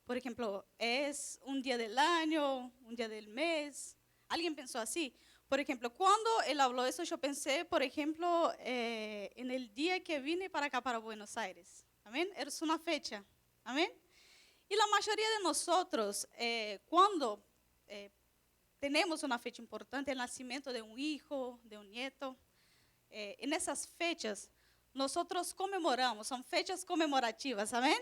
Por ejemplo, es un día del año, un día del mes. ¿Alguien pensó así? Por ejemplo, cuando él habló eso, yo pensé, por ejemplo, en el día que vine para acá, para Buenos Aires. Amén. Es una fecha. Amén. Y la mayoría de nosotros, cuando tenemos una fecha importante, el nacimiento de un hijo, de un nieto, en esas fechas nosotros conmemoramos, son fechas conmemorativas, amén.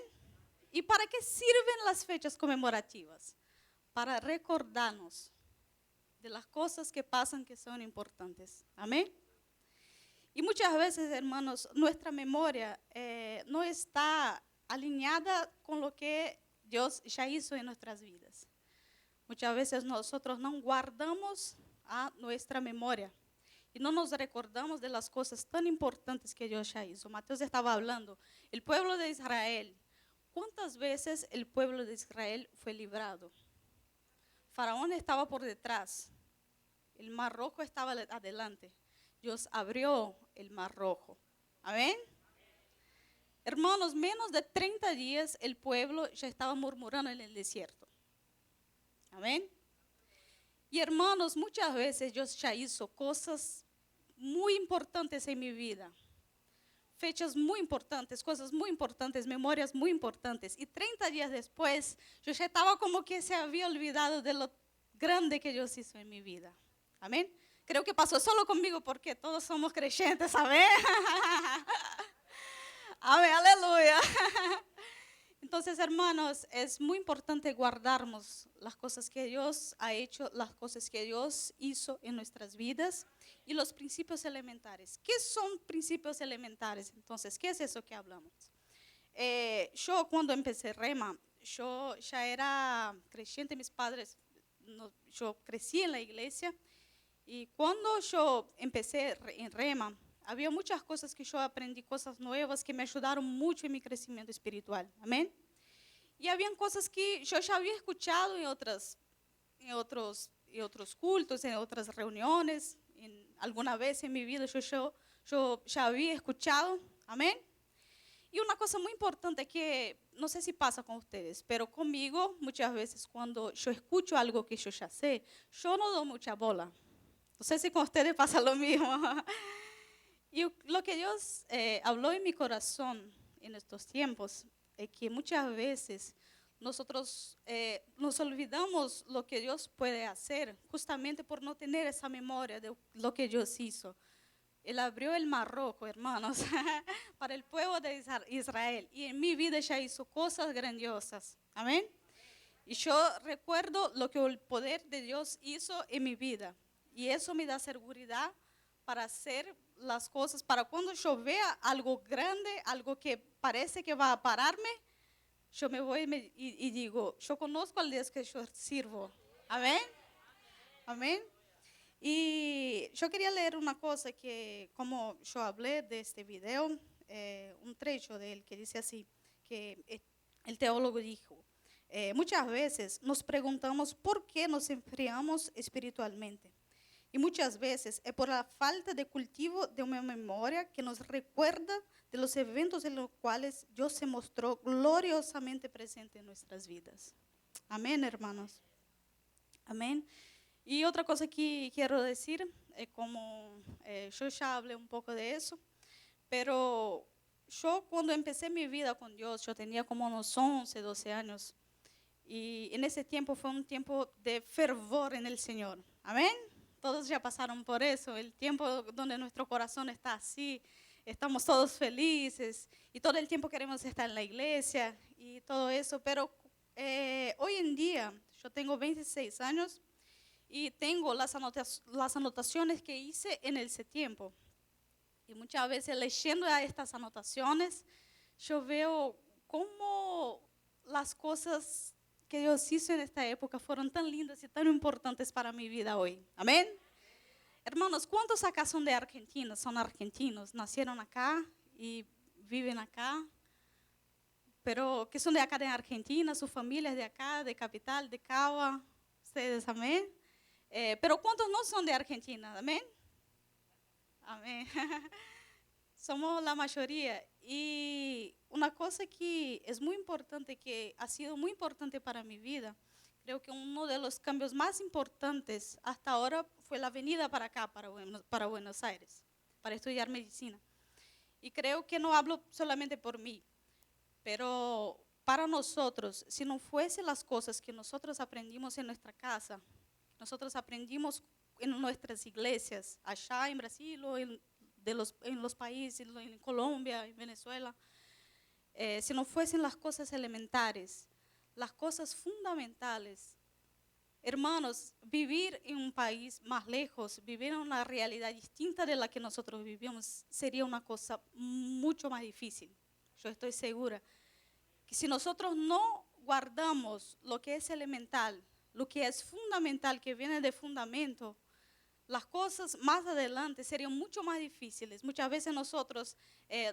¿Y para qué sirven las fechas conmemorativas? Para recordarnos de las cosas que pasan que son importantes, amén. Y muchas veces, hermanos, nuestra memoria no está alineada con lo que Dios ya hizo en nuestras vidas. Muchas veces nosotros no guardamos a nuestra memoria y no nos recordamos de las cosas tan importantes que Dios ya hizo. Mateos estaba hablando, el pueblo de Israel, ¿cuántas veces el pueblo de Israel fue librado? Faraón estaba por detrás, el mar rojo estaba adelante. Dios abrió el mar rojo. Amén. Hermanos, menos de 30 días el pueblo ya estaba murmurando en el desierto. Amén. Y hermanos, muchas veces Dios ya hizo cosas muy importantes en mi vida. Fechas muy importantes, cosas muy importantes, memorias muy importantes. Y 30 días después, yo ya estaba como que se había olvidado de lo grande que Dios hizo en mi vida. Amén. Creo que pasó solo conmigo porque todos somos creyentes. Amén. Amén, aleluya. Entonces, hermanos, es muy importante guardarnos las cosas que Dios ha hecho, las cosas que Dios hizo en nuestras vidas y los principios elementares. ¿Qué son principios elementares? Entonces, ¿qué es eso que hablamos? Yo cuando empecé Rema, yo ya era creyente, mis padres, yo crecí en la iglesia y cuando yo empecé en Rema, había muchas cosas que yo aprendí, cosas nuevas que me ayudaron mucho en mi crecimiento espiritual. Amén. Y habían cosas que yo ya había escuchado en otros cultos, en otras reuniones. Alguna vez en mi vida yo ya había escuchado. Amén. Y una cosa muy importante que no sé si pasa con ustedes, pero conmigo muchas veces cuando yo escucho algo que yo ya sé, yo no doy mucha bola. No sé si con ustedes pasa lo mismo. Y lo que Dios habló en mi corazón en estos tiempos es que muchas veces nosotros nos olvidamos lo que Dios puede hacer justamente por no tener esa memoria de lo que Dios hizo. Él abrió el Mar Rojo, hermanos, para el pueblo de Israel. Y en mi vida ya hizo cosas grandiosas. Amén. Y yo recuerdo lo que el poder de Dios hizo en mi vida. Y eso me da seguridad para hacer las cosas. Para cuando yo vea algo grande, algo que parece que va a pararme, yo me voy y digo, yo conozco al Dios que yo sirvo. Amén. Amén. Y yo quería leer una cosa que, como yo hablé de este video, un trecho de él que dice así, que el teólogo dijo, muchas veces nos preguntamos por qué nos enfriamos espiritualmente. Y muchas veces es por la falta de cultivo de una memoria que nos recuerda de los eventos en los cuales Dios se mostró gloriosamente presente en nuestras vidas. Amén, hermanos. Amén. Y otra cosa que quiero decir, como yo ya hablé un poco de eso, pero yo cuando empecé mi vida con Dios, yo tenía como unos 11, 12 años, y en ese tiempo fue un tiempo de fervor en el Señor. Amén. Todos ya pasaron por eso, el tiempo donde nuestro corazón está así, estamos todos felices y todo el tiempo queremos estar en la iglesia y todo eso, pero hoy en día yo tengo 26 años y tengo las anotaciones que hice en ese tiempo. Y muchas veces leyendo estas anotaciones, yo veo cómo las cosas que Dios hizo en esta época fueron tan lindas y tan importantes para mi vida hoy. Amén. Hermanos, ¿cuántos acá son de Argentina? Son argentinos, nacieron acá y viven acá, pero que son de acá de Argentina, sus familias de acá, de Capital, de Cava, ustedes, amén. Pero ¿cuántos no son de Argentina? Amén. Amén. Somos la mayoría. Y una cosa que es muy importante, que ha sido muy importante para mi vida, creo que uno de los cambios más importantes hasta ahora fue la venida para acá, para Buenos Aires, para estudiar medicina. Y creo que no hablo solamente por mí, pero para nosotros, si no fuesen las cosas que nosotros aprendimos en nuestra casa, nosotros aprendimos en nuestras iglesias, allá en Brasil o en los países, en Colombia, en Venezuela, si no fuesen las cosas elementares, las cosas fundamentales, hermanos, vivir en un país más lejos, vivir en una realidad distinta de la que nosotros vivimos, sería una cosa mucho más difícil. Yo estoy segura que si nosotros no guardamos lo que es elemental, lo que es fundamental, que viene de fundamento, las cosas más adelante serían mucho más difíciles. Muchas veces nosotros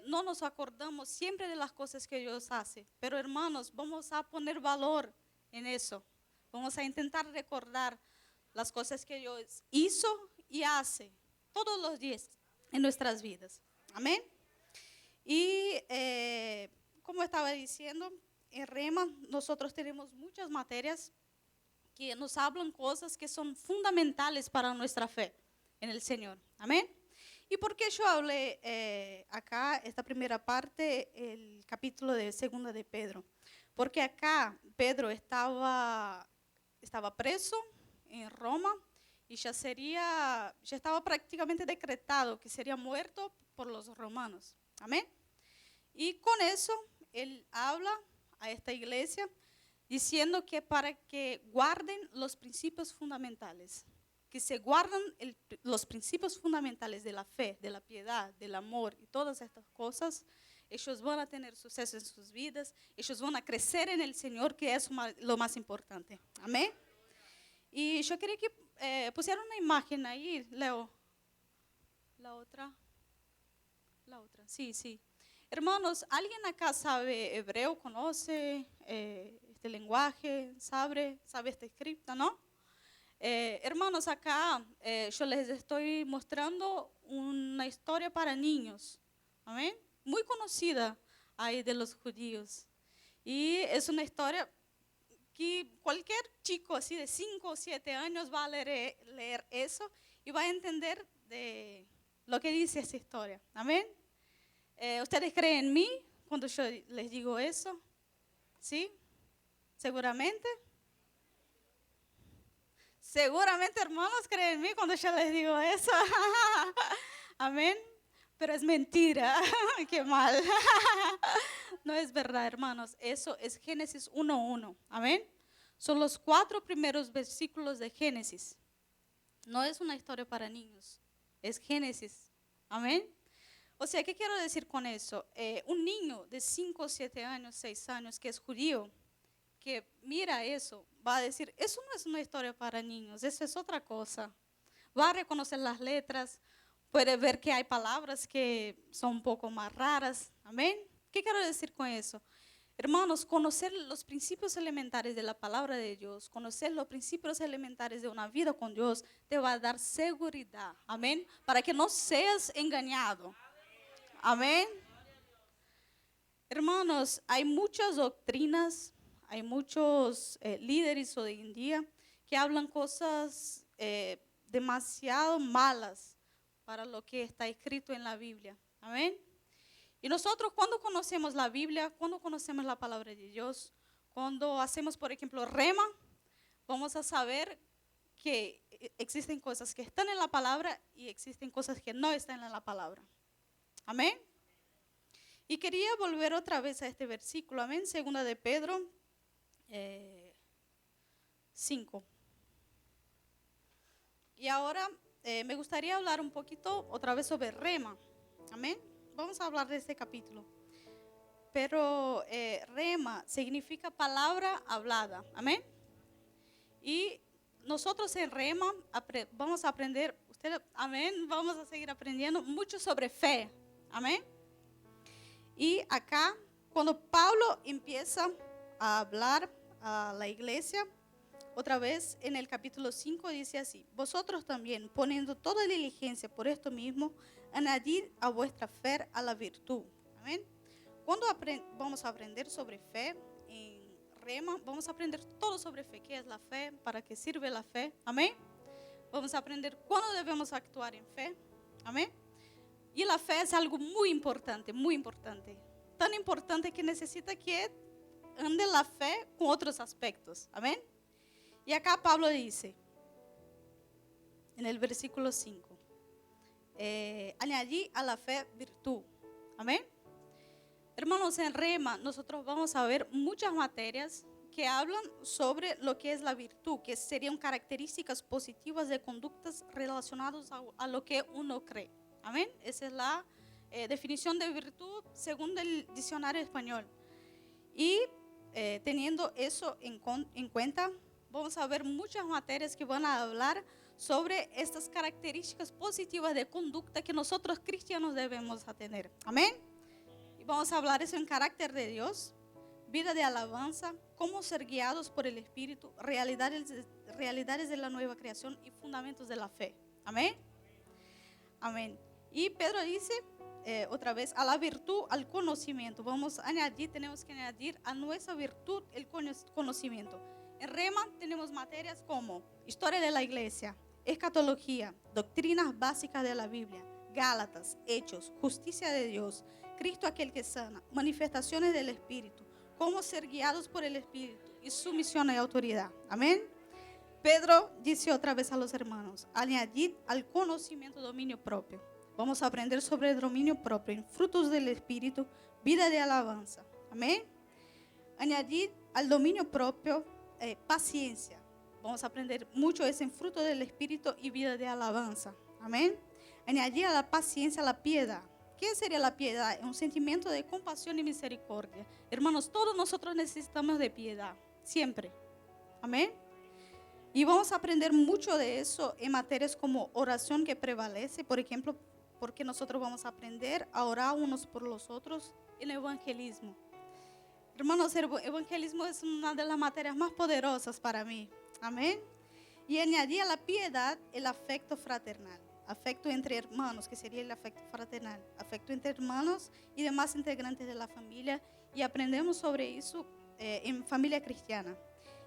no nos acordamos siempre de las cosas que Dios hace, pero hermanos, vamos a poner valor en eso. Vamos a intentar recordar las cosas que Dios hizo y hace todos los días en nuestras vidas. Amén. Y como estaba diciendo, en Rema nosotros tenemos muchas materias que nos hablan cosas que son fundamentales para nuestra fe en el Señor. Amén. ¿Y por qué yo hablé acá, esta primera parte, el capítulo de 2 de Pedro? Porque acá Pedro estaba preso en Roma y ya estaba prácticamente decretado que sería muerto por los romanos. Amén. Y con eso él habla a esta iglesia diciendo que para que guarden los principios fundamentales, que se guardan los principios fundamentales de la fe, de la piedad, del amor y todas estas cosas, ellos van a tener suceso en sus vidas, ellos van a crecer en el Señor, que es lo más importante. Amén. Y yo quería que pusieran una imagen ahí, Leo. La otra, sí. Hermanos, ¿alguien acá sabe hebreo, conoce este lenguaje, sabe este escrito, no? Hermanos, acá yo les estoy mostrando una historia para niños, amén, muy conocida ahí de los judíos. Y es una historia que cualquier chico así de 5 o 7 años va a leer eso y va a entender de lo que dice esta historia, amén. ¿Ustedes creen en mí cuando yo les digo eso? ¿Sí? ¿Seguramente? Seguramente, hermanos, creen en mí cuando yo les digo eso. Amén. Pero es mentira. Qué mal. No es verdad, hermanos. Eso es Génesis 1:1. Amén. Son los 4 primeros versículos de Génesis. No es una historia para niños. Es Génesis. Amén. O sea, ¿qué quiero decir con eso? Un niño de 5, 7 años, 6 años que es judío, que mira eso, va a decir, eso no es una historia para niños, eso es otra cosa. Va a reconocer las letras, puede ver que hay palabras que son un poco más raras. Amén. ¿Qué quiero decir con eso? Hermanos, conocer los principios elementares de la palabra de Dios, conocer los principios elementares de una vida con Dios, te va a dar seguridad. Amén. Para que no seas engañado. Amén. Hermanos, hay muchas doctrinas, hay muchos líderes hoy en día que hablan cosas demasiado malas para lo que está escrito en la Biblia. Amén. Y nosotros cuando conocemos la Biblia, cuando conocemos la palabra de Dios, cuando hacemos, por ejemplo, rema, vamos a saber que existen cosas que están en la palabra y existen cosas que no están en la palabra. Amén. Y quería volver otra vez a este versículo. Amén. Segunda de Pedro 5. Y ahora me gustaría hablar un poquito otra vez sobre rema. Amén. Vamos a hablar de este capítulo. Pero rema significa palabra hablada. Amén. Y nosotros en rema vamos a aprender, amén, vamos a seguir aprendiendo mucho sobre fe. Amén. Y acá, cuando Pablo empieza a hablar a la iglesia, otra vez en el capítulo 5 dice así: vosotros también, poniendo toda diligencia por esto mismo, añadid a vuestra fe a la virtud. Amén. Cuando vamos a aprender sobre fe en rema, vamos a aprender todo sobre fe. ¿Qué es la fe? ¿Para qué sirve la fe? Amén. Vamos a aprender cuándo debemos actuar en fe. Amén. Y la fe es algo muy importante, muy importante. Tan importante que necesita que ande la fe con otros aspectos. Amén. Y acá Pablo dice, en el versículo 5, añadí a la fe virtud. Amén. Hermanos, en rema nosotros vamos a ver muchas materias que hablan sobre lo que es la virtud, que serían características positivas de conductas relacionadas a lo que uno cree. Amén. Esa es la definición de virtud según el diccionario español. Y teniendo eso en cuenta, vamos a ver muchas materias que van a hablar sobre estas características positivas de conducta que nosotros cristianos debemos tener. Amén. Y vamos a hablar eso en carácter de Dios, vida de alabanza, cómo ser guiados por el Espíritu, realidades de la nueva creación y fundamentos de la fe. Amén. Amén. Y Pedro dice otra vez, a la virtud, al conocimiento. Tenemos que añadir a nuestra virtud el conocimiento. En rema tenemos materias como historia de la iglesia, escatología, doctrinas básicas de la Biblia, Gálatas, Hechos, justicia de Dios, Cristo aquel que sana, manifestaciones del Espíritu, cómo ser guiados por el Espíritu y sumisión y autoridad. Amén. Pedro dice otra vez a los hermanos, añadid al conocimiento dominio propio. Vamos a aprender sobre el dominio propio, en frutos del Espíritu, vida de alabanza. Amén. Añadid al dominio propio paciencia. Vamos a aprender mucho eso en fruto del Espíritu y vida de alabanza. Amén. Añadir a la paciencia la piedad. ¿Qué sería la piedad? Un sentimiento de compasión y misericordia. Hermanos, todos nosotros necesitamos de piedad, siempre. Amén. Y vamos a aprender mucho de eso en materias como oración que prevalece, por ejemplo, porque nosotros vamos a aprender a orar unos por los otros en evangelismo. Hermanos, el evangelismo es una de las materias más poderosas para mí. Amén. Y añadí a la piedad el afecto fraternal. Afecto entre hermanos, que sería el afecto fraternal. Afecto entre hermanos y demás integrantes de la familia. Y aprendemos sobre eso en familia cristiana.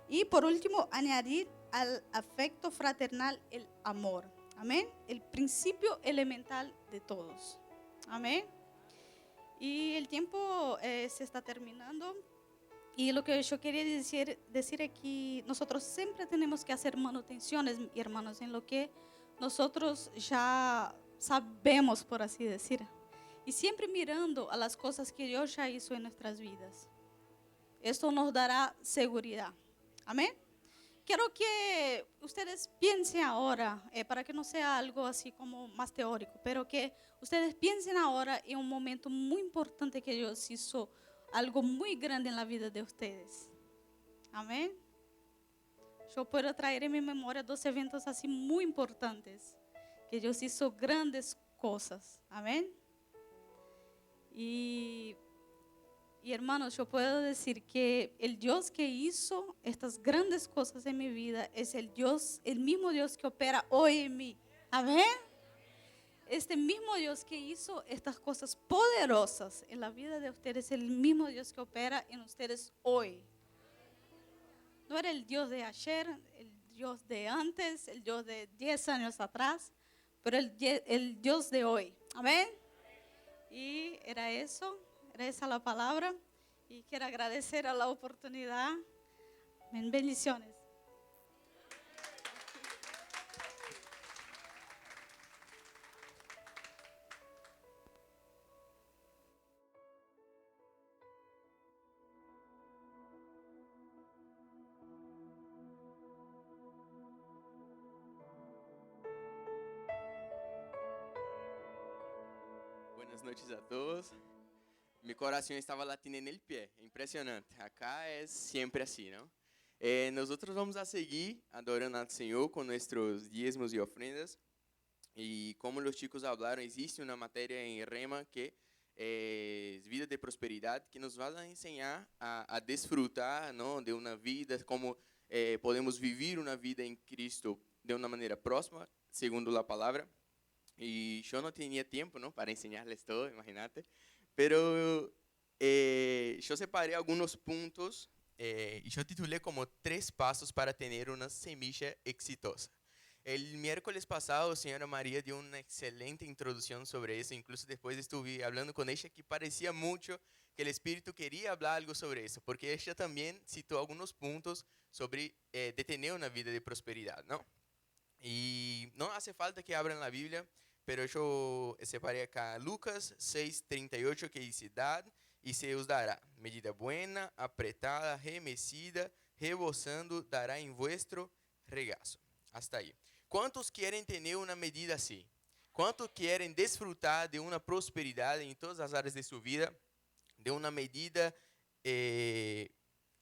Y por último, añadir al afecto fraternal el amor. Amén. El principio elemental de todos. Amén. Y el tiempo se está terminando. Y lo que yo quería decir aquí, nosotros siempre tenemos que hacer manutenciones, hermanos, en lo que nosotros ya sabemos, por así decir. Y siempre mirando a las cosas que Dios ya hizo en nuestras vidas. Esto nos dará seguridad. Amén. Quiero que ustedes piensen ahora, para que no sea algo así como más teórico, pero que ustedes piensen ahora en un momento muy importante que Dios hizo algo muy grande en la vida de ustedes. Amén. Yo puedo traer en mi memoria 2 eventos así muy importantes, que Dios hizo grandes cosas. Amén. Y hermanos, yo puedo decir que el Dios que hizo estas grandes cosas en mi vida es el mismo Dios que opera hoy en mí. Amén. Este mismo Dios que hizo estas cosas poderosas en la vida de ustedes es el mismo Dios que opera en ustedes hoy. No era el Dios de ayer, el Dios de antes, el Dios de 10 años atrás, pero el Dios de hoy. Amén. Y era esa la palabra. Y quiero agradecer a la oportunidad. Amén. Bendiciones. Buenas noches a todos. Mi corazón estaba latiendo en el pie, impresionante. Acá es siempre así, ¿no? Nosotros vamos a seguir adorando al Señor con nuestros diezmos y ofrendas. Y como los chicos hablaron, existe una materia en Rema que es vida de prosperidad, que nos va a enseñar a disfrutar, ¿no?, de una vida, como podemos vivir una vida en Cristo de una manera próxima, segundo la palabra. Y yo no tenía tiempo, ¿no?, para enseñarles todo, imagínate. Pero yo separé algunos puntos y yo titulé como 3 pasos para tener una semilla exitosa. El miércoles pasado, señora María dio una excelente introducción sobre eso. Incluso después estuve hablando con ella que parecía mucho que el Espíritu quería hablar algo sobre eso, porque ella también citó algunos puntos sobre de tener una vida de prosperidad, ¿no? Y no hace falta que abran la Biblia, pero yo separé acá Lucas 6:38, que dice: dad y se os dará, medida buena, apretada, remecida, rebosando, dará en vuestro regazo. Hasta ahí. ¿Cuántos quieren tener una medida así? ¿Cuántos quieren disfrutar de una prosperidad en todas las áreas de su vida? De una medida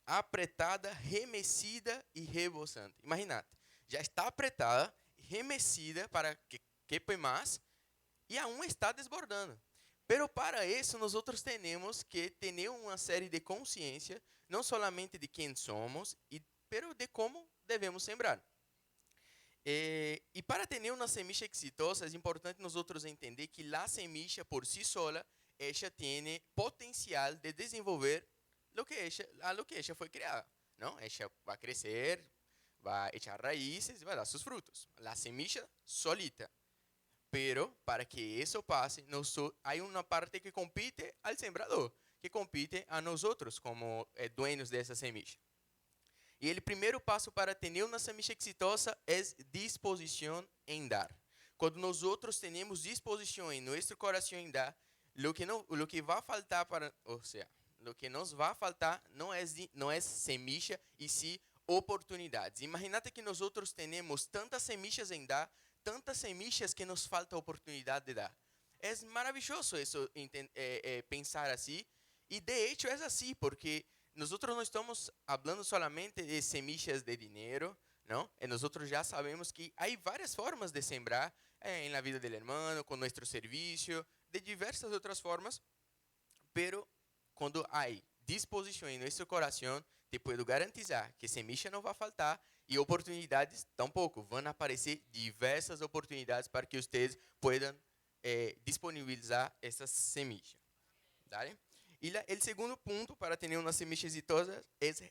apretada, remecida y rebosante. Imagínate, ya está apretada, remecida para que quepa más y aún está desbordando. Pero para eso nosotros tenemos que tener una serie de conciencia, no solamente de quién somos, pero de cómo debemos sembrar. Y para tener una semilla exitosa es importante nosotros entender que la semilla por sí sola, ella tiene potencial de desenvolver a lo que ella fue creada, ¿no? Ella va a crecer, va a echar raíces y va a dar sus frutos. La semilla solita. Pero para que eso pase, hay una parte que compite al sembrador, que compite a nosotros como dueños de esa semilla. Y el primer paso para tener una semilla exitosa es disposición en dar. Cuando nosotros tenemos disposición en nuestro corazón en dar, lo que va a faltar lo que nos va a faltar no es semilla y sí oportunidades. Imagínate que nosotros tenemos tantas semillas en dar, tantas semillas que nos falta oportunidad de dar. Es maravilloso eso, pensar así. Y de hecho es así, porque nosotros no estamos hablando solamente de semillas de dinero, ¿no? Nosotros ya sabemos que hay varias formas de sembrar en la vida del hermano, con nuestro servicio, de diversas otras formas. Pero cuando hay disposición en nuestro corazón, te puedo garantizar que semilla no va a faltar y oportunidades tampoco. Van a aparecer diversas oportunidades para que ustedes puedan disponibilizar essas semillas. ¿Vale? Y el segundo punto para tener una semilla exitosa es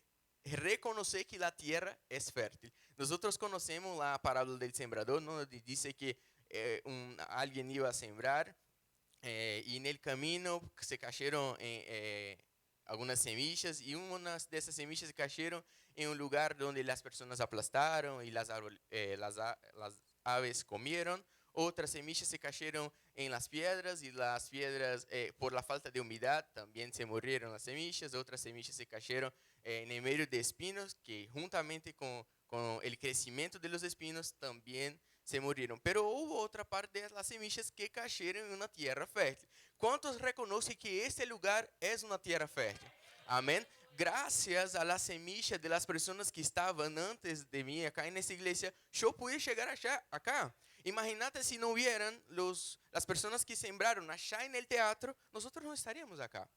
reconocer que la tierra es fértil. Nosotros conocemos la parábola del sembrador, ¿no? Dice que alguien iba a sembrar y en el camino se cayeron algunas semillas y unas de esas semillas cayeron en un lugar donde las personas aplastaron y las aves comieron. otras semillas se cayeron en las piedras y las piedras por la falta de humedad también se murieron las semillas, otras semillas se cayeron en el medio de espinos que juntamente con el crecimiento de los espinos también se murieron. Pero hubo otra parte de las semillas que cayeron en una tierra fértil. ¿Cuántos reconocen que este lugar es una tierra fértil? Amén. Gracias a la semilla de las personas que estaban antes de mí acá en esta iglesia, yo pude llegar allá, acá. Imagínate si no hubieran las personas que sembraron allá en el teatro, nosotros no estaríamos acá.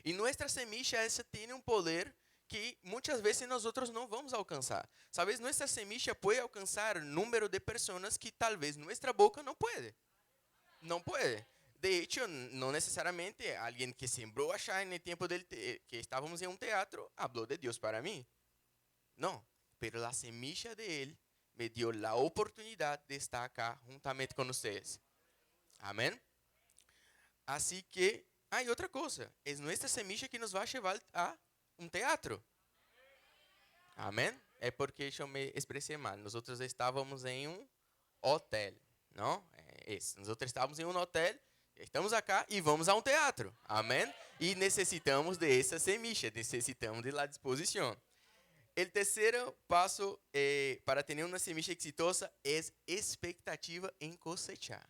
Y nuestra semilla esa tiene un poder que muchas veces nosotros no vamos a alcanzar. Sabes, nuestra semilla puede alcanzar un número de personas que tal vez nuestra boca no puede. No puede. De hecho, no necesariamente alguien que sembró allá en el tiempo que estábamos en un teatro habló de Dios para mí. No, pero la semilla de él me dio la oportunidad de estar acá juntamente con ustedes. Amén. Así que hay otra cosa. Es nuestra semilla que nos va a llevar a un teatro. Amén. Es porque yo me expresé mal. Nosotros estábamos en un hotel, ¿no? Nosotros estábamos en un hotel. Estamos acá e vamos a um teatro, amém? E necessitamos de essa semilla, necessitamos de la disposição. O terceiro passo para ter uma semilla exitosa é expectativa em cosechar.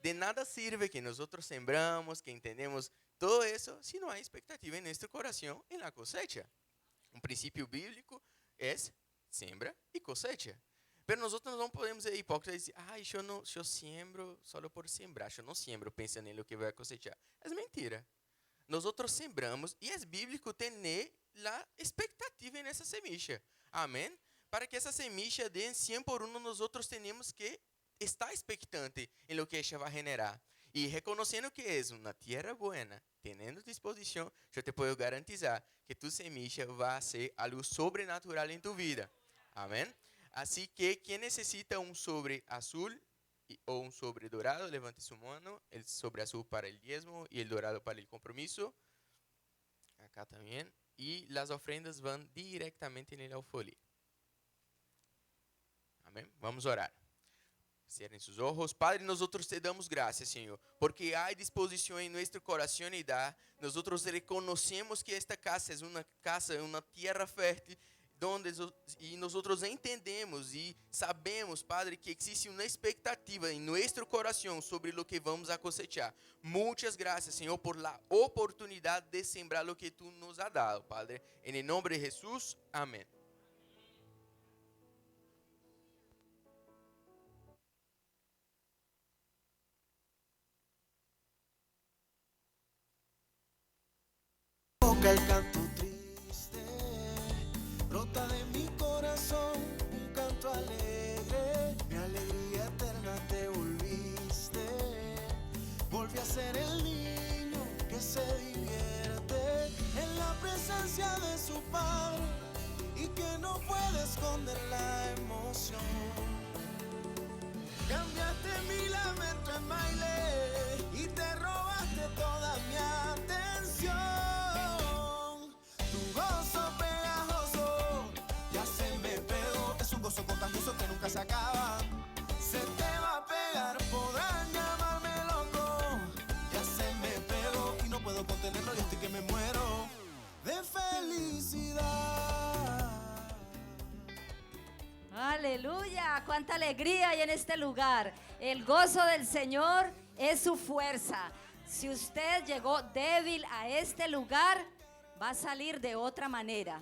De nada sirve que nós sembramos, que entendemos todo isso, se não há expectativa em nosso coração em la cosecha. Um princípio bíblico é sembra e cosecha. Pero nosotros no podemos ser hipócritas y decir, ay, yo siembro solo por sembrar, yo no siembro pensando en lo que voy a cosechar. Es mentira. Nosotros sembramos y es bíblico tener la expectativa en esa semilla. Amén. Para que esa semilla dé 100 por 1, nosotros tenemos que estar expectante en lo que ella va a generar. Y reconociendo que es una tierra buena, teniendo disposición, yo te puedo garantizar que tu semilla va a ser algo sobrenatural en tu vida. Amén. Así que, quien necesita un sobre azul o un sobre dorado, levante su mano. El sobre azul para el diezmo y el dorado para el compromiso. Acá también. Y las ofrendas van directamente en el alfolí. Amén. Vamos a orar. Cierren sus ojos. Padre, nosotros te damos gracias, Señor, porque hay disposición en nuestro corazón y da. Nosotros reconocemos que esta casa es una tierra fértil, e nós entendemos e sabemos, Padre, que existe uma expectativa em nosso coração sobre o que vamos a cosechar. Muitas graças, Senhor, por la oportunidade de sembrar o que Tu nos has dado, Padre. Em nome de Jesus, amém. Toca el canto triste, brota de mi corazón un canto alegre, mi alegría eterna te volviste, volví a ser el niño que se divierte en la presencia de su padre y que no puede esconder la emoción. Cambiaste mi lamento en baile y te robaste toda mi atención. Tu gozo pegajoso ya se me pegó, es un gozo contagioso que nunca se acaba. Se te va a pegar, podrán llamarme loco, ya se me pegó y no puedo contenerlo y estoy que me muero de felicidad. Aleluya, cuánta alegría hay en este lugar. El gozo del Señor es su fuerza. Si usted llegó débil a este lugar, va a salir de otra manera.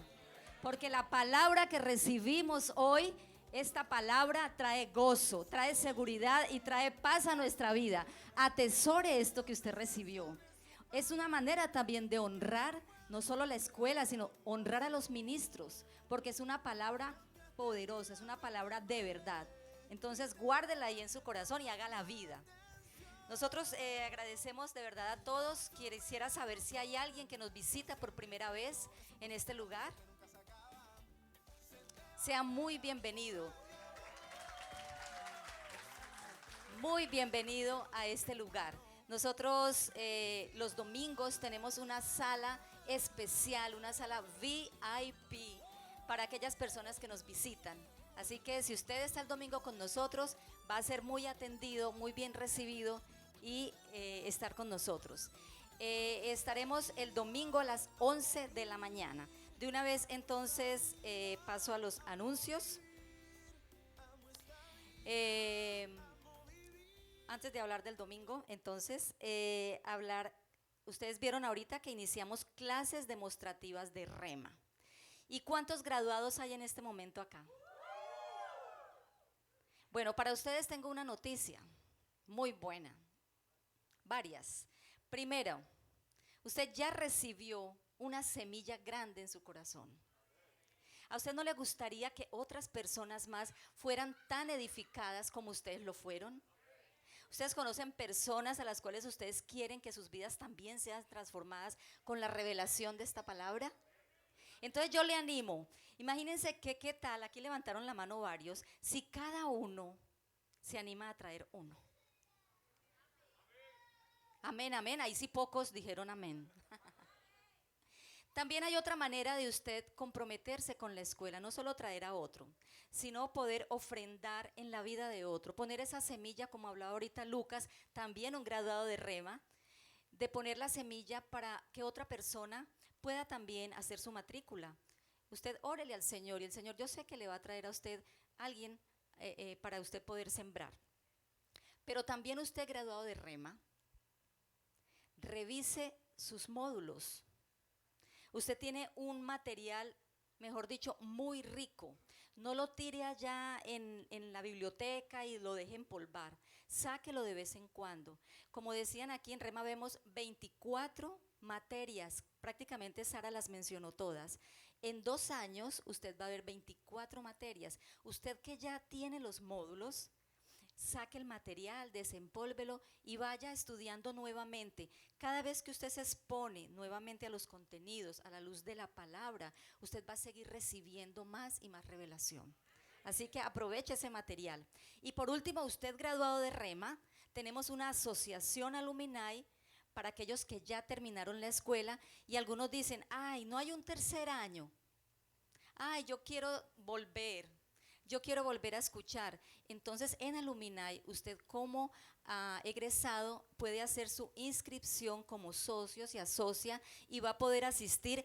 Porque la palabra que recibimos hoy, esta palabra trae gozo, trae seguridad y trae paz a nuestra vida. Atesore esto que usted recibió. Es una manera también de honrar no solo la escuela, sino honrar a los ministros, porque es una palabra poderosa, es una palabra de verdad. Entonces guárdela ahí en su corazón y haga la vida. Nosotros agradecemos de verdad a todos. Quisiera saber si hay alguien que nos visita por primera vez en este lugar. Sea muy bienvenido. Muy bienvenido a este lugar. Nosotros los domingos tenemos una sala especial, una sala VIP para aquellas personas que nos visitan. Así que si usted está el domingo con nosotros, va a ser muy atendido, muy bien recibido y estar con nosotros. Estaremos el domingo a las 11 de la mañana. De una vez entonces paso a los anuncios. Antes de hablar del domingo, entonces, ustedes vieron ahorita que iniciamos clases demostrativas de rema. ¿Y cuántos graduados hay en este momento acá? Bueno, para ustedes tengo una noticia muy buena, varias. Primero, usted ya recibió una semilla grande en su corazón. ¿A usted no le gustaría que otras personas más fueran tan edificadas como ustedes lo fueron? ¿Ustedes conocen personas a las cuales ustedes quieren que sus vidas también sean transformadas con la revelación de esta palabra? Entonces yo le animo, imagínense que qué tal, aquí levantaron la mano varios, si cada uno se anima a traer uno. Amén, amén, ahí sí pocos dijeron amén. También hay otra manera de usted comprometerse con la escuela, no solo traer a otro, sino poder ofrendar en la vida de otro, poner esa semilla, como hablaba ahorita Lucas, también un graduado de Rema, de poner la semilla para que otra persona pueda también hacer su matrícula. Usted órele al Señor y el Señor yo sé que le va a traer a usted alguien para usted poder sembrar. Pero también usted graduado de Rema, revise sus módulos. Usted tiene un material, mejor dicho, muy rico. No lo tire allá en la biblioteca y lo deje empolvar. Sáquelo de vez en cuando. Como decían aquí en Rema, vemos 24 materias. Prácticamente Sara las mencionó todas. En 2 años usted va a ver 24 materias. Usted que ya tiene los módulos, saque el material, desempólvelo y vaya estudiando nuevamente. Cada vez que usted se expone nuevamente a los contenidos, a la luz de la palabra, usted va a seguir recibiendo más y más revelación. Así que aproveche ese material. Y por último, usted graduado de Rema, tenemos una asociación alumni para aquellos que ya terminaron la escuela y algunos dicen, ay, no hay un tercer año. Ay, yo quiero volver a escuchar. Entonces en Alumni usted como egresado puede hacer su inscripción como socio, se asocia y va a poder asistir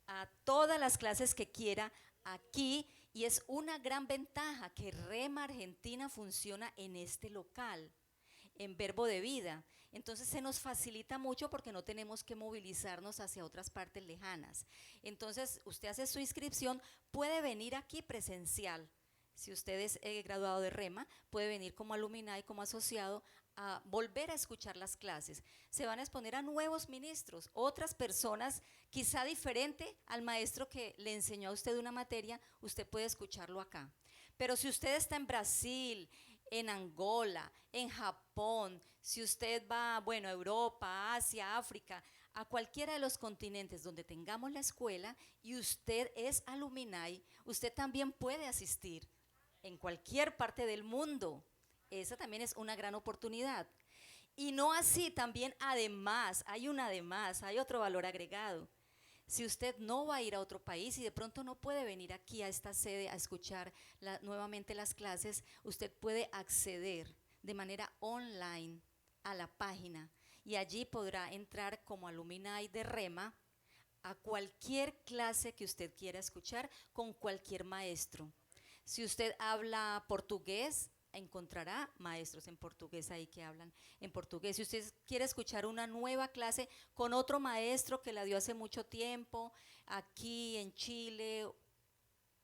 a todas las clases que quiera aquí y es una gran ventaja que Rema Argentina funciona en este local, en Verbo de Vida. Entonces se nos facilita mucho porque no tenemos que movilizarnos hacia otras partes lejanas. Entonces usted hace su inscripción, puede venir aquí presencial. Si usted es graduado de Rema, puede venir como alumni, como asociado, a volver a escuchar las clases. Se van a exponer a nuevos ministros, otras personas, quizá diferente al maestro que le enseñó a usted una materia, usted puede escucharlo acá. Pero si usted está en Brasil, en Angola, en Japón, si usted va, bueno, a Europa, Asia, África, a cualquiera de los continentes donde tengamos la escuela y usted es alumni, usted también puede asistir en cualquier parte del mundo. Esa también es una gran oportunidad. Y no así, también además, hay otro valor agregado. Si usted no va a ir a otro país y de pronto no puede venir aquí a esta sede a escuchar nuevamente las clases, usted puede acceder de manera online a la página y allí podrá entrar como alumni de Rema a cualquier clase que usted quiera escuchar con cualquier maestro. Si usted habla portugués, encontrará maestros en portugués ahí que hablan en portugués. Si usted quiere escuchar una nueva clase con otro maestro que la dio hace mucho tiempo, aquí en Chile,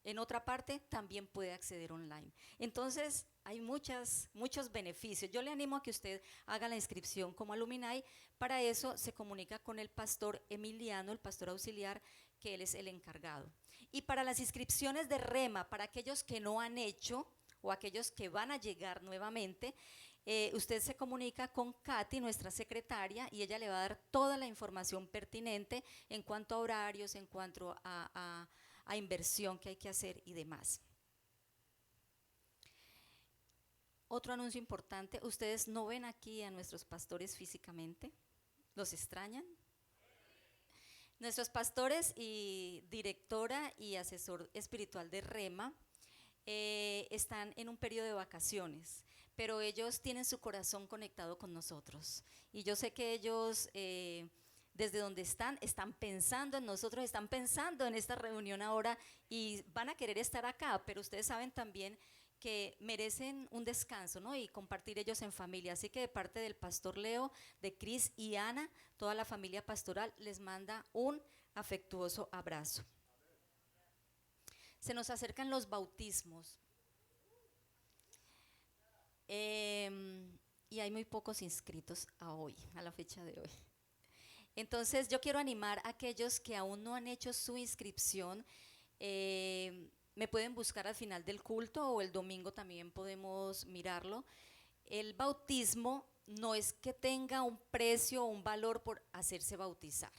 en otra parte, también puede acceder online. Entonces, hay muchos beneficios. Yo le animo a que usted haga la inscripción como alumni. Para eso se comunica con el pastor Emiliano, el pastor auxiliar, que él es el encargado. Y para las inscripciones de Rema, para aquellos que no han hecho o aquellos que van a llegar nuevamente, usted se comunica con Katy, nuestra secretaria, y ella le va a dar toda la información pertinente en cuanto a horarios, en cuanto a inversión que hay que hacer y demás. Otro anuncio importante, ustedes no ven aquí a nuestros pastores físicamente, ¿los extrañan? Nuestros pastores y directora y asesor espiritual de Rema están en un periodo de vacaciones, pero ellos tienen su corazón conectado con nosotros. Y yo sé que ellos, desde donde están pensando en nosotros, están pensando en esta reunión ahora y van a querer estar acá, pero ustedes saben también que merecen un descanso, ¿no? Y compartir ellos en familia. Así que de parte del pastor Leo, de Cris y Ana, toda la familia pastoral les manda un afectuoso abrazo. Se nos acercan los bautismos y hay muy pocos inscritos a la fecha de hoy. Entonces yo quiero animar a aquellos que aún no han hecho su inscripción. Me pueden buscar al final del culto o el domingo también podemos mirarlo. El bautismo no es que tenga un precio o un valor por hacerse bautizar.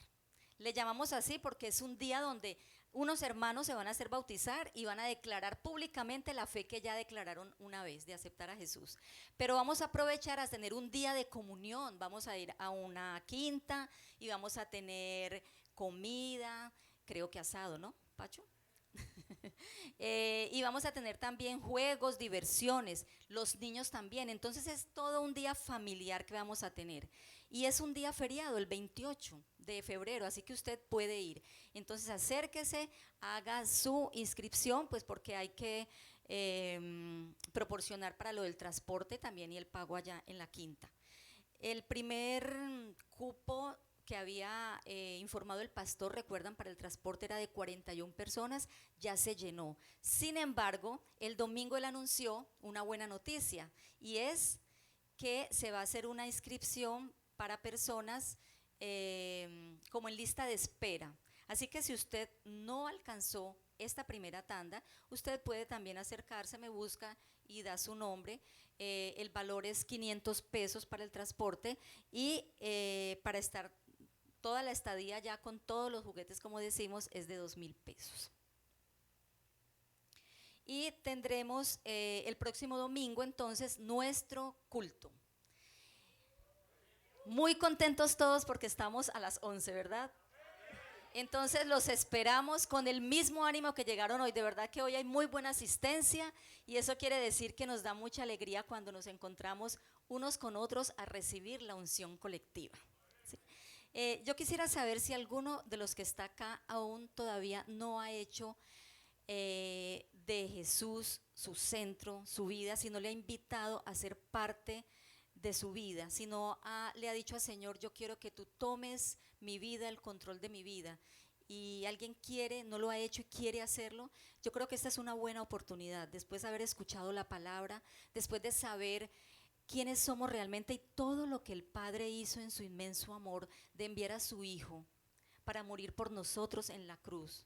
Le llamamos así porque es un día donde unos hermanos se van a hacer bautizar y van a declarar públicamente la fe que ya declararon una vez de aceptar a Jesús. Pero vamos a aprovechar a tener un día de comunión, vamos a ir a una quinta y vamos a tener comida, creo que asado, ¿no, Pacho? Y vamos a tener también juegos, diversiones, los niños también. Entonces es todo un día familiar que vamos a tener. Y es un día feriado, el 28 de febrero, así que usted puede ir. Entonces acérquese, haga su inscripción, pues porque hay que proporcionar para lo del transporte también y el pago allá en la quinta. El primer cupo que había informado el pastor, recuerdan, para el transporte era de 41 personas, ya se llenó. Sin embargo, el domingo él anunció una buena noticia y es que se va a hacer una inscripción para personas como en lista de espera. Así que si usted no alcanzó esta primera tanda, usted puede también acercarse, me busca y da su nombre. El valor es 500 pesos para el transporte y para estar toda la estadía ya con todos los juguetes, como decimos, es de 2,000 pesos. Y tendremos el próximo domingo entonces nuestro culto. Muy contentos todos porque estamos a las 11, ¿verdad? Entonces los esperamos con el mismo ánimo que llegaron hoy. De verdad que hoy hay muy buena asistencia y eso quiere decir que nos da mucha alegría cuando nos encontramos unos con otros a recibir la unción colectiva. ¿Sí? Yo quisiera saber si alguno de los que está acá aún todavía no ha hecho de Jesús su centro, su vida, si no le ha invitado a ser parte de su vida, si no le ha dicho al Señor, yo quiero que tú tomes mi vida, el control de mi vida, y alguien quiere, no lo ha hecho y quiere hacerlo, yo creo que esta es una buena oportunidad, después de haber escuchado la palabra, después de saber quiénes somos realmente y todo lo que el Padre hizo en su inmenso amor de enviar a su Hijo para morir por nosotros en la cruz,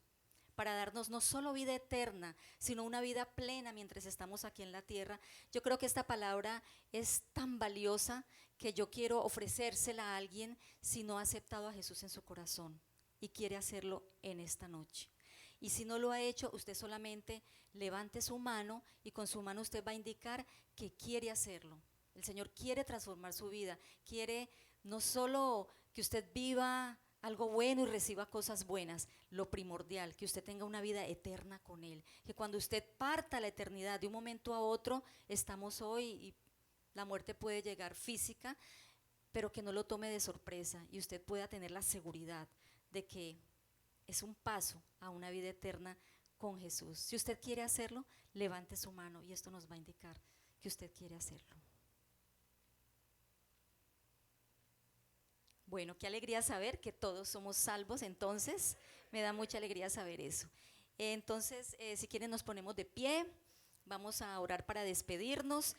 para darnos no solo vida eterna, sino una vida plena mientras estamos aquí en la tierra. Yo creo que esta palabra es tan valiosa que yo quiero ofrecérsela a alguien si no ha aceptado a Jesús en su corazón y quiere hacerlo en esta noche. Y si no lo ha hecho, usted solamente levante su mano y con su mano usted va a indicar que quiere hacerlo. El Señor quiere transformar su vida, quiere no solo que usted viva algo bueno y reciba cosas buenas, lo primordial, que usted tenga una vida eterna con Él, que cuando usted parta a la eternidad de un momento a otro, estamos hoy y la muerte puede llegar física, pero que no lo tome de sorpresa y usted pueda tener la seguridad de que es un paso a una vida eterna con Jesús. Si usted quiere hacerlo, levante su mano y esto nos va a indicar que usted quiere hacerlo. Bueno, qué alegría saber que todos somos salvos, entonces me da mucha alegría saber eso. Entonces, si quieren nos ponemos de pie, vamos a orar para despedirnos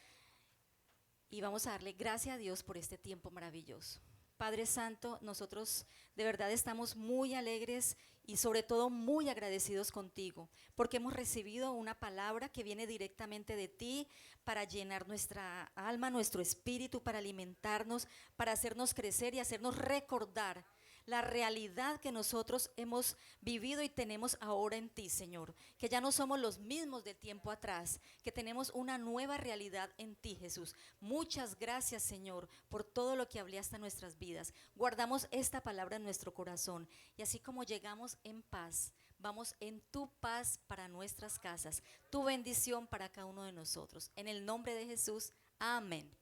y vamos a darle gracias a Dios por este tiempo maravilloso. Padre Santo, nosotros de verdad estamos muy alegres y sobre todo muy agradecidos contigo, porque hemos recibido una palabra que viene directamente de ti para llenar nuestra alma, nuestro espíritu, para alimentarnos, para hacernos crecer y hacernos recordar la realidad que nosotros hemos vivido y tenemos ahora en ti, Señor. Que ya no somos los mismos de tiempo atrás, que tenemos una nueva realidad en ti, Jesús. Muchas gracias, Señor, por todo lo que hablaste a nuestras vidas. Guardamos esta palabra en nuestro corazón y así como llegamos en paz, vamos en tu paz para nuestras casas, tu bendición para cada uno de nosotros. En el nombre de Jesús, amén.